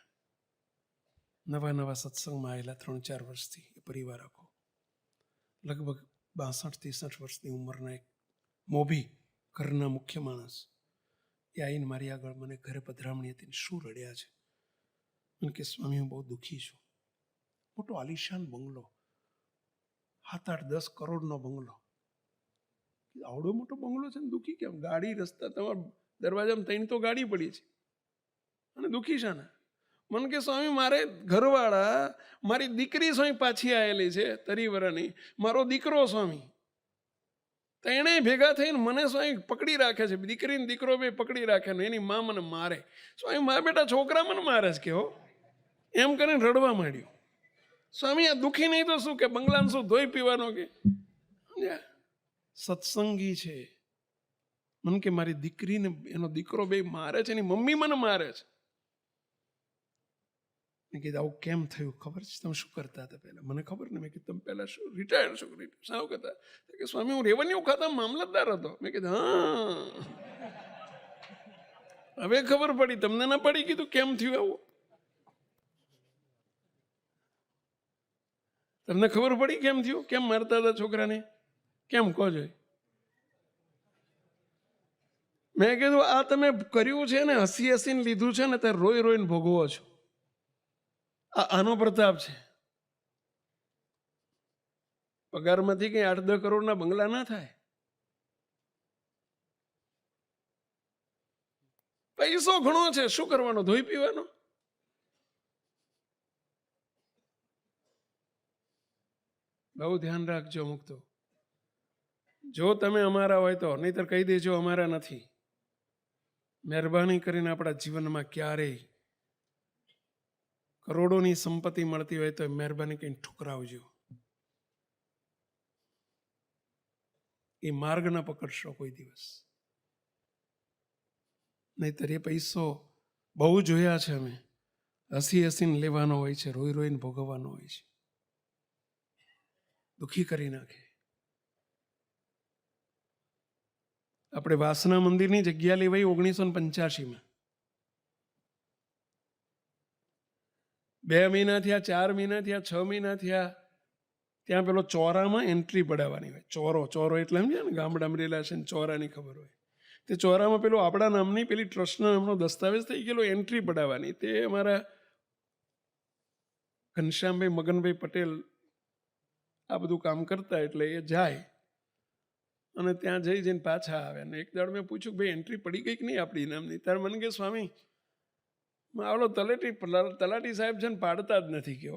નવા સત્સંગમાં આવેલા, 3-4 વર્ષથી એ પરિવાર આખો, લગભગ 62-63 વર્ષની ઉંમરના એક મોભી ઘરના મુખ્ય માણસ. એ આવીને મારી આગળ મને ઘરે પધરામણી હતી. શું રડ્યા છે? મને કે સ્વામી હું બહુ દુઃખી છું. મોટો આલિશાન બંગલો, 7-8-10 કરોડનો બંગલો. આવડો મોટો બંગલો છે ને દુઃખી કેમ? ગાડી રસ્તા તમારા દરવાજામાં 3 તો ગાડી પડી છે અને દુઃખી છે ને? મને કે સ્વામી મારે ઘરવાળા, મારી દીકરી સ્વામી પાછી આવેલી છે 30 વર્ષની, મારો દીકરો સ્વામી, તેણે ભેગા થઈને મને સ્વામી પકડી રાખે છે, દીકરીને દીકરો બે પકડી રાખે ને એની મા મને મારે. સ્વામી મારા બેટા છોકરા મને મારે છે કે હો, એમ કરીને રડવા માંડ્યું. સ્વામી આ દુઃખી નહીં તો શું, કે બંગલાને શું ધોઈ પીવાનો? કે સત્સંગી છે. મને કે મારી દીકરીને એનો દીકરો બે મારે છે, એની મમ્મી મને મારે છે. મેં કીધું આવું કેમ થયું? ખબર છે તમે શું કરતા હતા પહેલા? મને ખબર ને. મેં કીધું તમે પહેલા શું રિટાયર્ડ છો? શું કરતા? કે સ્વામી હું રેવન્યુ ખાતા મામલતદાર હતો. મેં કીધું હા, હવે ખબર પડી, તમને ના પડી? કીધું કેમ થયું આવું? તમને ખબર પડી કેમ થયું? કેમ મારતા હતા છોકરાને? કેમ કહો છો? મેં કીધું આ તમે કર્યું છે ને, હસીને લીધું છે ને, ત્યારે રોઈને ભોગવો છો. આનો પ્રતાપ છે. પગારમાંથી કઈ 8-10 કરોડના બંગલા ના થાય. પૈસો ઘણો છે, શું કરવાનો? ધોઈ પીવાનો. બહુ ધ્યાન રાખજો મુક્તો. જો તમે અમારા હોય તો, નહીતર કહી દેજો અમારા નથી. મહેરબાની કરીને આપણા જીવનમાં ક્યારેય કરોડોની સંપત્તિ મળતી હોય તો મહેરબાની કરીને ઠુકરાવજો. એ માર્ગ ન પકડશો કોઈ દિવસ. નહીતર એ પૈસો બહુ જોયા છે અમે, હસીને લેવાનો હોય છે, રોઈને ભોગવવાનો હોય છે, દુઃખી કરી નાખે. આપણે વાસના મંદિરની જગ્યા લેવાઈ 1985માં. 2 મહિના થયા, 4 મહિના થયા, 6 મહિના થયા. ત્યાં પેલો ચોરામાં એન્ટ્રી પડાવવાની હોય. ચોરો એટલે એમ છે ને, ગામડામાં રેલા છે ને ચોરાની ખબર હોય. તે ચોરામાં પેલો આપણા નામની પેલી ટ્રસ્ટના નામનો દસ્તાવેજ થઈ ગયેલો, એન્ટ્રી પડાવવાની. તે અમારા ઘનશ્યામભાઈ મગનભાઈ પટેલ આ બધું કામ કરતા, એટલે એ જાય અને ત્યાં જઈને પાછા આવે. અને એક દાડ મેં પૂછ્યું ભાઈ એન્ટ્રી પડી ગઈ કે નહીં આપણી નામની? ત્યારે મને કે સ્વામી આવડો તલાટી સાહેબ છે ને પાડતા જ નથી, કે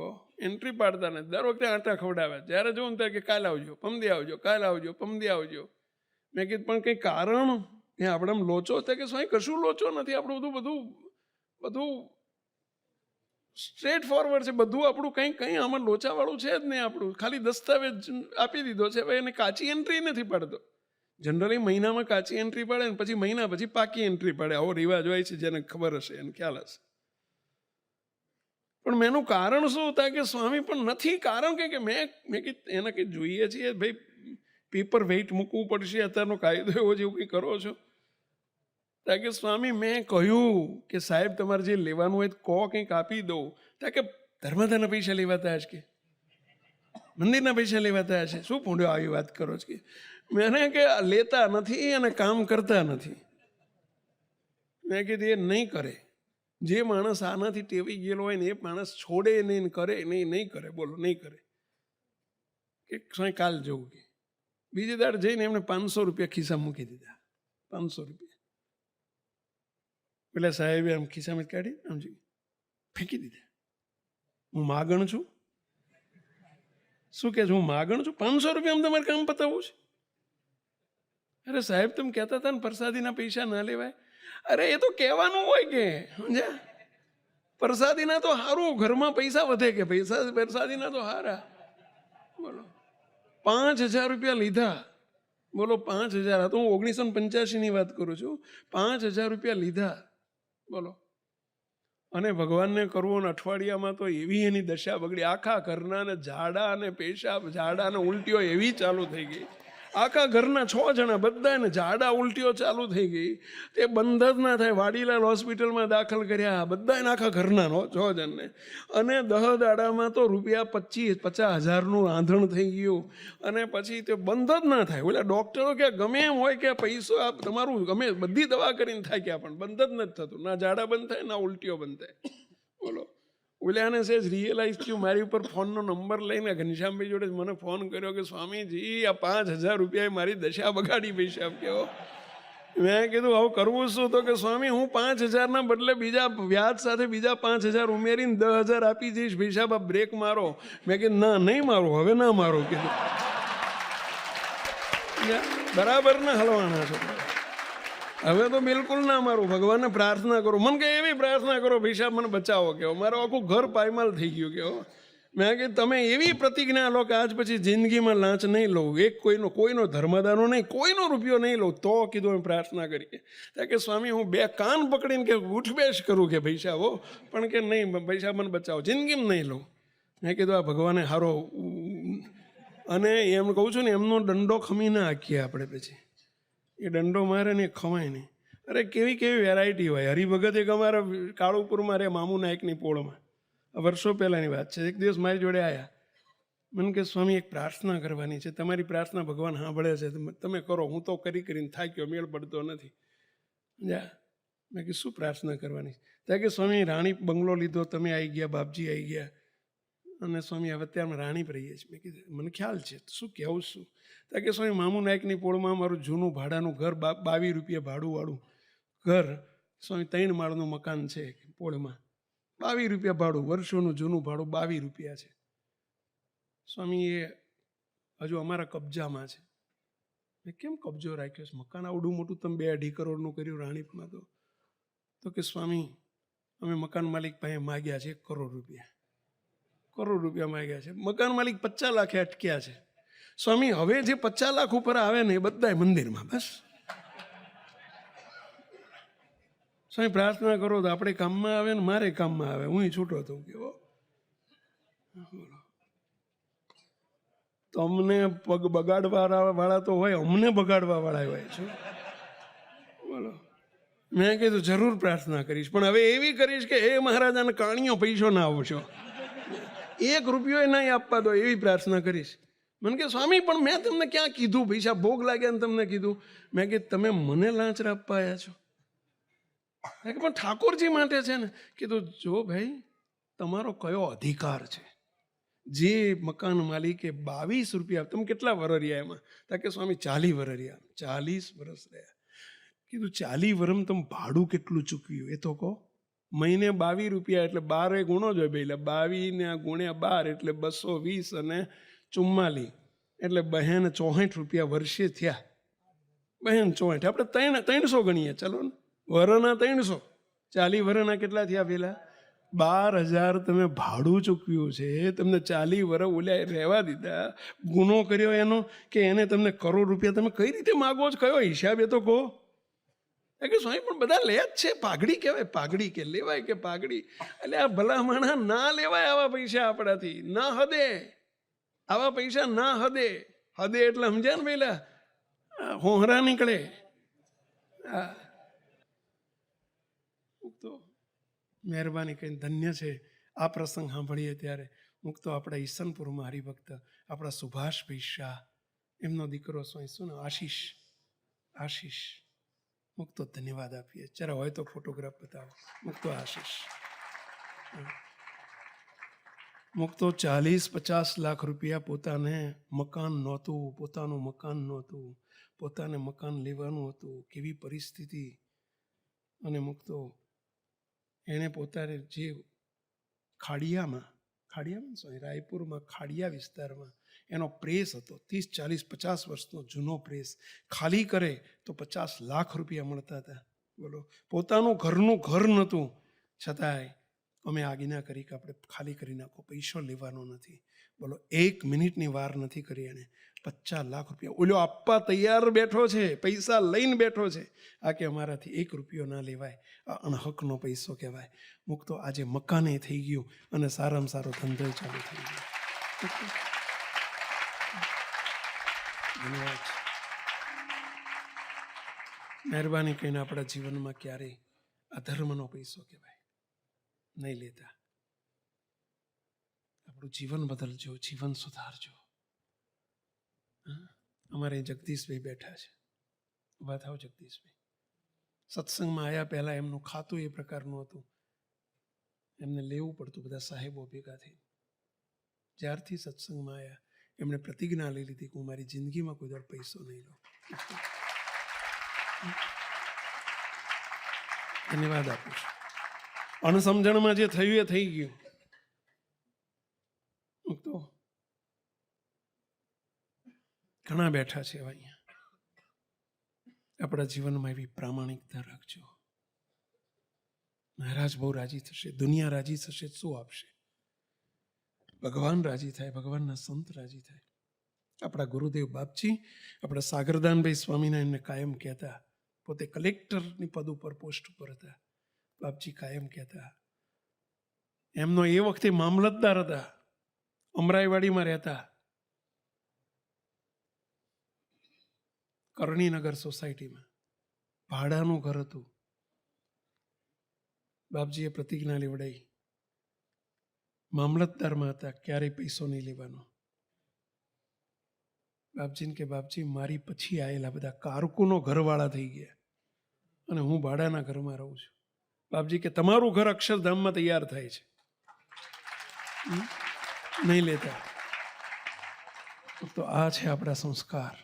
એન્ટ્રી પાડતા નથી, દર વખતે આંટા ખવડાવે. જ્યારે જોઉં ત્યારે કે કાલે આવજો, પમદી આવજો, કાલે આવજો, પમદી આવજો. મેં કીધું પણ કંઈ કારણ એ આપણે લોચો છે? કે સ્વામી કશું લોચો નથી, આપણું બધું સ્ટ્રેટ ફોરવર્ડ છે બધું. આપણું કંઈ આમાં લોચાવાળું છે જ નહીં. આપણું ખાલી દસ્તાવેજ આપી દીધો છે. હવે એને કાચી એન્ટ્રી નથી પાડતો. જનરલી મહિનામાં કાચી એન્ટ્રી પાડે ને પછી મહિના પછી પાકી એન્ટ્રી પાડે. આવો રિવાજ હોય છે, જેને ખબર હશે એને ખ્યાલ હશે. પણ મેનું કારણ શું હતા? કે સ્વામી પણ નથી કારણ. કે મેં કીધું એને કંઈ જોઈએ છીએ ભાઈ, પેપર વેઇટ મૂકવું પડશે, અત્યારનો કાયદો એવો જેવું કંઈ કરો છો? ત્યાં કે સ્વામી મેં કહ્યું કે સાહેબ તમારે જે લેવાનું હોય કહો, કંઈક આપી દો. ત્યાં કે ધર્મદાના પૈસા લેવાતા છે, કે મંદિરના પૈસા લેવાતા છે? શું પૂંડ્યો આવી વાત કરો છો? કે મેને કે લેતા નથી અને કામ કરતા નથી. મેં કીધું એ નહીં કરે જે માણસ આનાથી ટેવાઈ ગયેલો હોય ને એ માણસ છોડે નહીં, કરે નહીં કરે, બોલો નહીં કરે. કે સ્વામી કાલ જવું કે બીજી દાડ જઈને એમને 500 રૂપિયા ખિસ્સા મૂકી દીધા. 500 રૂપિયા પેલા સાહેબે આમ ખિસ્સામાં કાઢી આમ ફેંકી દીધા. હું માગણ છું? શું કે છે? હું માગણ છું? 500 રૂપિયા તમારે કામ પતાવવું છે? અરે સાહેબ તમે કહેતા હતા ને પ્રસાદીના પૈસા ના લેવાય. અરે એ તો કહેવાનું હોય કે સમજ્યા, પ્રસાદીના તો સારું, ઘરમાં પૈસા વધે કે પૈસા પ્રસાદીના તો હારા. બોલો 5,000 રૂપિયા લીધા. બોલો 5,000. તો હું 1985 વાત કરું છું. 5,000 રૂપિયા લીધા. બોલો. અને ભગવાનને કરવું ને અઠવાડિયામાં તો એવી એની દશા બગડી. આખા ઘરના ને ઝાડા અને પેશાબ, ઝાડા ને ઉલટીઓ એવી ચાલુ થઈ ગઈ. આખા ઘરના 6 જણા બધાને ઝાડા ઉલટીઓ ચાલુ થઈ ગઈ. તે બંધ જ ના થાય. વાડીલાલ હોસ્પિટલમાં દાખલ કર્યા બધાને, આખા ઘરના 6 જણને. અને 10 દાડામાં તો રૂપિયા 50,000 આંધણ થઈ ગયું. અને પછી તે બંધ જ ના થાય. ઓલા ડૉક્ટરો કે ગમે એમ હોય કે પૈસો તમારું ગમે બધી દવા કરીને થાય કે પણ બંધ જ નથી થતું. ના ઝાડા બંધ થાય, ના ઉલટીઓ બંધ થાય. બોલો. ઓલાને સેજ રિયલાઇઝ થયું. મારી ઉપર ફોનનો નંબર લઈને ઘનશ્યામભાઈ જોડે મને ફોન કર્યો કે સ્વામીજી આ 5,000 રૂપિયાએ મારી દશા બગાડી પૈસા કેવો. મેં કીધું આવું કરવું શું? તો કે સ્વામી હું 5,000ના બદલે બીજા વ્યાજ સાથે બીજા 5,000 ઉમેરીને 10,000 આપી જઈશ. પૈસા બાપ બ્રેક મારો. મેં કીધું ના નહીં મારો, હવે ના મારો. કીધું બરાબર ને હલવાના છો, હવે તો બિલકુલ ના મારું. ભગવાનને પ્રાર્થના કરો. મને કે એવી પ્રાર્થના કરો પૈસા મને બચાવો કેવો. મારું આખું ઘર પાયમાલ થઈ ગયું કેવો. મેં કીધું તમે એવી પ્રતિજ્ઞા લો કે આજ પછી જિંદગીમાં લાંચ નહીં લઉં, એક કોઈનો ધર્મદાનો નહીં, કોઈનો રૂપિયો નહીં લઉં. તો કીધું અમે પ્રાર્થના કરીએ કે સ્વામી હું 2 કાન પકડીને કે ઉઠબેસ કરું કે પૈસા હો, પણ કે નહીં પૈસા મને બચાવો, જિંદગીમાં નહીં લઉં. મેં કીધું આ ભગવાને હારો. અને એમ કહું છું ને એમનો દંડો ખમી ના હાકીએ આપણે. પછી એ દંડો મારે ને ખવાય નહીં. અરે કેવી કેવી વેરાયટી હોય. હરિભગત એક અમારા કાળુપુરમાં રે મામુ નાયકની પોળમાં, વર્ષો પહેલાંની વાત છે. એક દિવસ મારી જોડે આવ્યા. મને કે સ્વામી એક પ્રાર્થના કરવાની છે, તમારી પ્રાર્થના ભગવાન સાંભળે છે, તમે કરો. હું તો કરીને થાક્યો, મેળ પડતો નથી. જા મેં કીધું શું પ્રાર્થના કરવાની? ત્યાં કે સ્વામી રાણી બંગલો લીધો, તમે આવી ગયા, બાપજી આવી ગયા, અને સ્વામી હવે અત્યારમાં રાણી પર રહીએ છીએ. મેં કીધું મને ખ્યાલ છે, શું કહેવું શું? ત્યાં કે સ્વામી મામુ નાયકની પોળમાં મારું જૂનું ભાડાનું ઘર, 22 રૂપિયા ભાડુંવાળું ઘર. સ્વામી 3 માળનું મકાન છે પોળમાં, 22 રૂપિયા ભાડું, વર્ષોનું જૂનું ભાડું 22 રૂપિયા છે. સ્વામી એ હજુ અમારા કબજામાં છે. મેં કેમ કબજો રાખ્યો છે? મકાન આવડું મોટું તમે 2-2.5 કરોડનું કર્યું રાણીપમાં. તો કે સ્વામી અમે મકાન માલિક પાસે માગ્યા છે 1 કરોડ રૂપિયા. કરોડ રૂપિયા માગ્યા છે. મકાન માલિક 50 લાખે અટક્યા છે. સ્વામી હવે જે 50 લાખ ઉપર આવે ને એ બધા મંદિરમાં. બસ સ્વામી પ્રાર્થના કરો તો આપણે કામમાં આવે ને મારે કામમાં આવે. હું છૂટો થઉં કેવો. તમને પગ બગાડવા વાળા તો હોય, અમને બગાડવા વાળા હોય છે. બોલો. મેં કીધું જરૂર પ્રાર્થના કરીશ, પણ હવે એવી કરીશ કે એ મહારાજાને કાણીઓ પૈસો ના આવશો, 1 રૂપિયો નહીં આપવા દો, એવી પ્રાર્થના કરીશ. મને કે સ્વામી પણ મેં તમને ક્યાં કીધું પૈસા ભોગ લાગ્યા ને તમને કીધું? મેં કીધું તમે મને લાંચ આપવા આવ્યા છો? પણ ઠાકોરજી માટે છે ને. કીધું જો ભાઈ તમારો કયો અધિકાર છે? જે મકાન માલિકે 22 રૂપિયા, તમે કેટલા વર્ષ રહ્યા એમાં? તા કે સ્વામી 40 વર્ષ રહ્યા. 40 વર્ષ રહ્યા. કીધું 40 વર્ષ તમે ભાડું કેટલું ચૂકવ્યું એ તો કહો. મહિને 22 રૂપિયા એટલે 12 ગુણો જ હોય ભાઈ. એટલે 22 ને ગુણ્યા 12 એટલે 220 અને 44 એટલે 64 રૂપિયા વર્ષે થયા. 64 આપણે 300 ગણીએ ચાલો ને. વરના 300, 40 વર્ષના કેટલા થયા પેલા? 12,000 તમે ભાડું ચૂકવ્યું છે. તમને 40 વર્ષ ઓલ્યા રહેવા દીધા. ગુનો કર્યો એનો કે એને તમને કરોડ રૂપિયા તમે કઈ રીતે માગો છો? કયો હિસાબ એ તો કહો. કે સ્વામી પણ બધા લે જ છે. પાઘડી કહેવાય, પાઘડી કે લેવાય કે પાઘડી? એટલે આ ભલા માણા ના લેવાય આવા પૈસા આપણાથી. ના હદે આવા પૈસા, ના હદે. હદે એટલે સમજ્યા ને પેલા હોહરા નીકળે. હા તો મહેરબાની કરીને ધન્ય છે આ પ્રસંગ સાંભળીએ ત્યારે. મુક્તો આપણા ઈસનપુરમાં હરિભક્ત આપણા સુભાષભાઈ શાહ, એમનો દીકરો શું ને આશીષ મૂકતો ધન્યવાદ આપીએ. જરા હોય તો ફોટોગ્રાફ બતાવો. મૂકતો આશીષ. મૂકતો 40-50 લાખ રૂપિયા પોતાને મકાન નહોતું, પોતાનું મકાન નહોતું, પોતાને મકાન લેવાનું હતું, કેવી પરિસ્થિતિ. અને મૂકતો એણે પોતાને જે ખાડિયામાં રાયપુરમાં ખાડિયા વિસ્તારમાં એનો પ્રેસ હતો, 30-40-50 વર્ષનો જૂનો પ્રેસ, ખાલી કરે તો 50 લાખ રૂપિયા મળતા હતા. બોલો, પોતાનું ઘરનું ઘર નહોતું, છતાંય અમે આજ્ઞા કરી કે આપણે ખાલી કરી નાખો, પૈસો લેવાનો નથી. બોલો, 1 મિનિટની વાર નથી કરી એને. 50 લાખ રૂપિયા ઓલો આપવા તૈયાર બેઠો છે, પૈસા લઈને બેઠો છે. આ કે અમારાથી 1 રૂપિયો ના લેવાય, આ અણહકનો પૈસો કહેવાય. મૂકતો આજે મકાને થઈ ગયું અને સારામાં સારો ધંધો ચાલુ થઈ ગયો. ધન્યવાદ. મહેરબાની કહીને આપણા જીવનમાં ક્યારેય અધર્મનો પૈસો કહેવાય નહીં લેતા. આપણું જીવન બદલજો, જીવન સુધારજો. અમારે જગદીશભાઈ બેઠા છે, ઊભા થાવ જગદીશભાઈ. સત્સંગમાં આવ્યા પહેલાં એમનું ખાતું એ પ્રકારનું હતું, એમને લેવું પડતું બધા સાહેબો ભેગા થઈ. જ્યારથી સત્સંગમાં આવ્યા એમણે પ્રતિજ્ઞા લઈ લીધી કે હું મારી જિંદગીમાં કોઈ દર પૈસો નહીં લઉં. ધન્યવાદ આપું છું. અણસમજણમાં જે થયું એ થઈ ગયું. તો ઘણા બેઠા છે અહીંયા. આપણા જીવનમાં એવી પ્રામાણિકતા રાખજો. મહારાજ બહુ રાજી થશે, દુનિયા રાજી થશે, શું આપશે? ભગવાન રાજી થાય, ભગવાનના સંત રાજી થાય. આપણા ગુરુદેવ બાપજી, આપણા સાગરદાનભાઈ સ્વામિનારાયણને કાયમ કહેતા, પોતે કલેક્ટરની પદ ઉપર પોસ્ટ ઉપર હતા. બાપજી કાયમ કહેતા, એમનો એ વખતે મામલતદાર હતા, અમરાઈવાડીમાં રહેતા, કરણીનગર સોસાયટીમાં ભાડાનું ઘર હતું. બાપજીએ પ્રતિજ્ઞા લેવડાઈ, મામલતદારમાં હતા, ક્યારેય પૈસો નહીં લેવાનો. બાપજીને કે બાપજી, મારી પછી આવેલા બધા કારકુનો ઘરવાળા થઈ ગયા અને હું ભાડાના ઘરમાં રહું છું. બાપજી કે તમારું ઘર અક્ષરધામમાં તૈયાર થાય છે, નહીં લેતા. તો આ છે આપણા સંસ્કાર.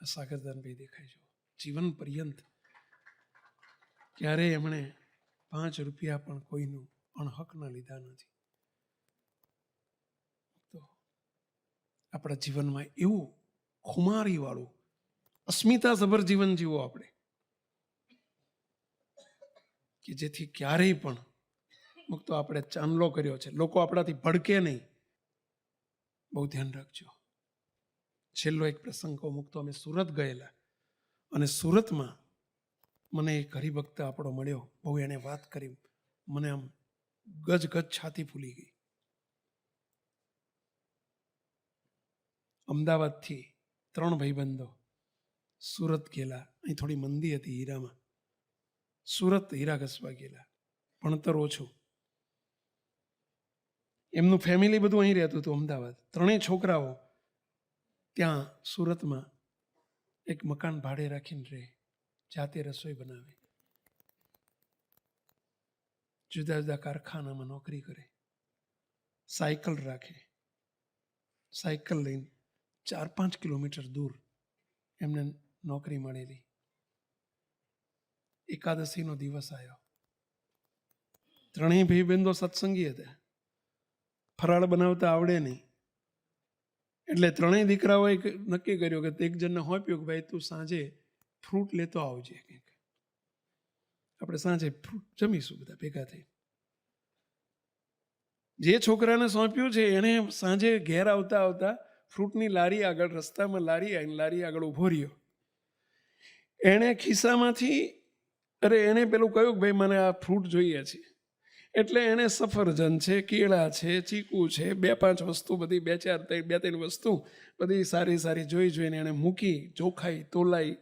સાગરદાનભાઈ દેખાય છે, જીવન પર્યંત ક્યારેય એમણે 5 રૂપિયા પણ કોઈનું અણહકના લીધા નથી. તો આપણા જીવનમાં એવું ખુમારીવાળું અસ્મિતાસભર જીવન જીવો આપણે, કે જેથી ક્યારેય પણ મુક્તો આપણે ચાંદલો કર્યો છે, લોકો આપણાથી ભડકે નહીં. બહુ ધ્યાન રાખજો. છેલ્લો એક પ્રસંગ કહું. મુક્તો અમે સુરત ગયેલા અને સુરતમાં મને એક હરિભક્ત આપણો મળ્યો. બહુ એણે વાત કરી, મને આમ ગજ છાતી ફૂલી ગઈ. અમદાવાદથી 3 ભાઈબંધો સુરત ગયેલા. અહીં થોડી મંદી હતી હીરામાં. સુરત હીરા ઘસવા ગયેલા, ભણતર ઓછું. એમનું ફેમિલી બધું અહીં રહેતું હતું અમદાવાદ. 3 છોકરાઓ ત્યાં સુરતમાં એક મકાન ભાડે રાખીને રહે, જાતે રસોઈ બનાવે, જુદા જુદા કારખાનામાં નોકરી કરે, સાયકલ રાખે. સાયકલ લઈને 4-5 કિલોમીટર દૂર એમને નોકરી મળેલી. એકાદશીનો દિવસ આવ્યો. 3 ભાઈબંધો સત્સંગી હતા, ફરાળ બનાવતા આવડે નહીં. એટલે 3 દીકરાઓએ નક્કી કર્યું કે એક જણને હોપ્યું કે ભાઈ તું સાંજે ફ્રૂટ લેતો આવજે, કંઈક આપણે સાંજે ફ્રૂટ જમીશું બધા ભેગા થઈ. જે છોકરાને સોંપ્યું છે એણે સાંજે ઘેર આવતા આવતા ફ્રૂટની લારી આગળ, રસ્તામાં લારી આવીને લારી આગળ ઊભો રહ્યો. એણે ખિસ્સામાંથી એણે પેલું કહ્યું કે ભાઈ મને આ ફ્રૂટ જોઈએ છે. એટલે એણે સફરજન છે, કેળા છે, ચીકુ છે, 2-5 વસ્તુ બધી 2-3 વસ્તુ બધી સારી સારી જોઈને એણે મૂકી, ચોખાઈ તોલાઈ.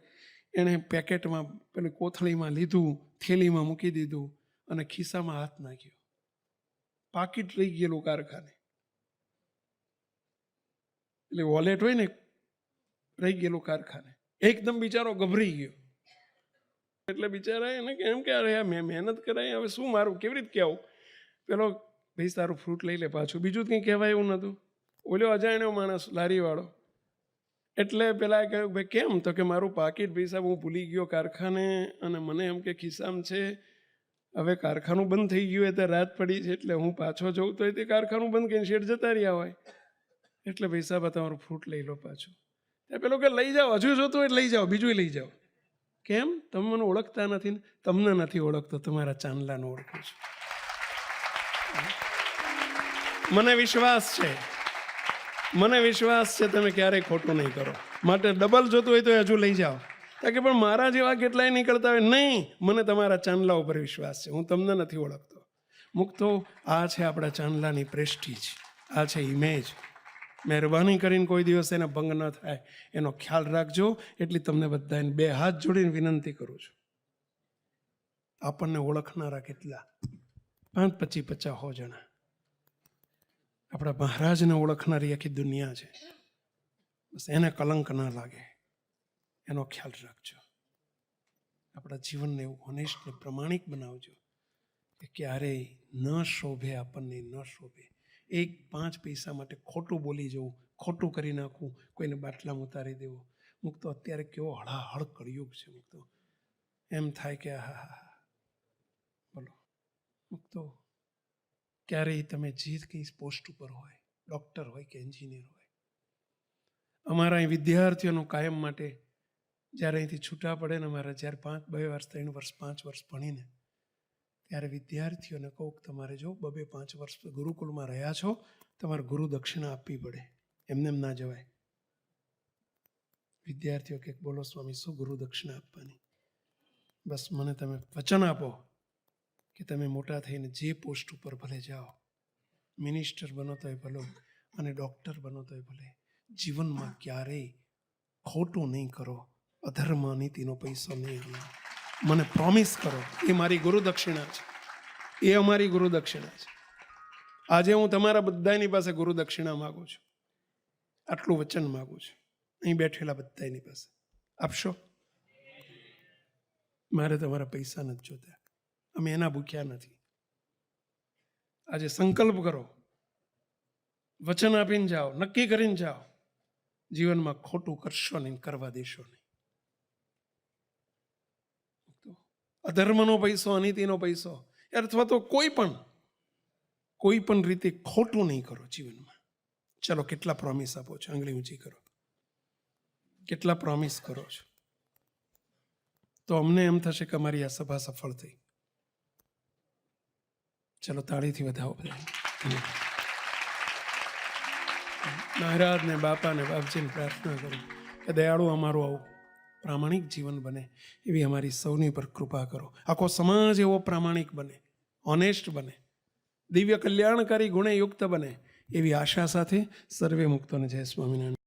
એણે પેકેટમાં પેલી કોથળીમાં લીધું, થેલીમાં મૂકી દીધું અને ખિસ્સામાં હાથ નાખ્યો. પાકીટ રહી ગયેલું કારખાને, એટલે વોલેટ હોય ને, રહી ગયેલું કારખાને. એકદમ બિચારો ગભરાઈ ગયો. એટલે બિચારા એને કેમ કે અરે મેં મહેનત કરાવી, હવે શું મારું કેવી રીતે કહેવું? પેલો ભાઈ તારું ફ્રૂટ લઈ લે પાછું, બીજું જ કંઈ કહેવાય એવું નહોતું. ઓલો અજાણ્યો માણસ લારીવાળો, એટલે પેલા કહ્યું ભાઈ કેમ? તો કે મારું પાકીટ ભાઈ સાહેબ હું ભૂલી ગયો કારખાને, અને મને એમ કે ખિસ્સામાં છે, હવે કારખાનું બંધ થઈ ગયું, એ તો રાત પડી છે, એટલે હું પાછો જઉં તો તે કારખાનું બંધ કરીને શેઠ જતા રહ્યા હોય, એટલે ભાઈ સાહેબ તમારું ફ્રૂટ લઈ લો પાછું. ત્યાં પેલો કે લઈ જાઓ, હજુ જોતું હોય લઈ જાઓ, બીજું લઈ જાઓ. કેમ? તમે મને ઓળખતા નથી ને? તમને નથી ઓળખતો, તમારા ચાંદલાને ઓળખું છું. મને વિશ્વાસ છે તમે ક્યારેય ખોટું નહીં કરો, માટે ડબલ જોતું હોય તો હજુ લઈ જાઓ. કે પણ મારા જેવા કેટલાય નીકળતા હોય, નહીં, મને તમારા ચાંદલા ઉપર વિશ્વાસ છે, હું તમને નથી ઓળખતો. મુક્તો, આ છે આપણા ચાંદલાની પ્રેસ્ટીજ, આ છે ઇમેજ. મહેરબાની કરીને કોઈ દિવસ એને ભંગ ન થાય એનો ખ્યાલ રાખજો. એટલી તમને બધાને 2 હાથ જોડીને વિનંતી કરું છું. આપણને ઓળખનારા કેટલા? 5, 25, 50 જણા. આપણા મહારાજને ઓળખનારી આખી દુનિયા છે. બસ એને કલંક ના લાગે એનો ખ્યાલ રાખજો. આપણા જીવનને એવું હોનેસ્ટ ને પ્રમાણિક બનાવજો કે ક્યારેય ન શોભે, આપણને ન શોભે. 1-5 પૈસા માટે ખોટું બોલી જવું, ખોટું કરી નાખવું, કોઈને બાટલામાં ઉતારી દેવું. મુક્તો અત્યારે કેવો હળાહળ કળિયુગ છે. મુક્તો એમ થાય કે હા બોલો. મુક્તો ક્યારેય તમે જે કંઈ પોસ્ટ ઉપર હોય, ડૉક્ટર હોય કે એન્જિનિયર હોય, અમારા અહીં વિદ્યાર્થીઓનું કાયમ માટે જ્યારે અહીંથી છૂટા પડે ને, અમારા જ્યારે 2 વર્ષ 3 વર્ષ 5 વર્ષ ભણીને, ત્યારે વિદ્યાર્થીઓને કહું કે તમારે જો 2-5 વર્ષ ગુરુકુલમાં રહ્યા છો, તમારે ગુરુ દક્ષિણા આપવી પડે, એમને એમ ના જવાય. વિદ્યાર્થીઓ કે બોલો સ્વામી શું ગુરુ દક્ષિણા આપવાની? બસ મને તમે વચન આપો કે તમે મોટા થઈને જે પોસ્ટ ઉપર ભલે જાઓ, મિનિસ્ટર બનો તોય ભલો અને ડૉક્ટર બનો તોય ભલે, જીવનમાં ક્યારેય ખોટું નહીં કરો, અધર્મ અનીતિનો પૈસો નહીં આવો. મને પ્રોમિસ કરો. એ મારી ગુરુ દક્ષિણા છે, એ અમારી ગુરુ દક્ષિણા છે. આજે હું તમારા બધાની પાસે ગુરુ દક્ષિણા માગું છું, આટલું વચન માગું છું અહીં બેઠેલા બધાની પાસે. આપશો? મારે તમારા પૈસા નથી જોતા, અમે એના ભૂખ્યા નથી. આજે સંકલ્પ કરો, વચન આપીને જાઓ, નક્કી કરીને જાઓ, જીવનમાં ખોટું કરશો નહીં, કરવા દેશો નહીં. અધર્મનો પૈસો, અનીતિનો પૈસો, અથવા તો કોઈ પણ રીતે ખોટું નહીં કરો જીવનમાં. ચલો, કેટલા પ્રોમિસ આપો છો? આંગળી ઊંચી કરો. કેટલા પ્રોમિસ કરો છો? તો અમને એમ થશે કે અમારી આ સભા સફળ થઈ. ચલો, તાળીથી વધાવો બધા. મહારાજને, બાપાને, બાપજીને પ્રાર્થના કરું કે દયાળુ અમારું આવું પ્રામાણિક જીવન બને એવી અમારી સૌની પર કૃપા કરો. આખો સમાજ એવો પ્રામાણિક બને, ઓનેસ્ટ બને, દિવ્ય કલ્યાણકારી ગુણે યુક્ત બને એવી આશા સાથે સર્વે મુક્તોને જય સ્વામિનારાયણ.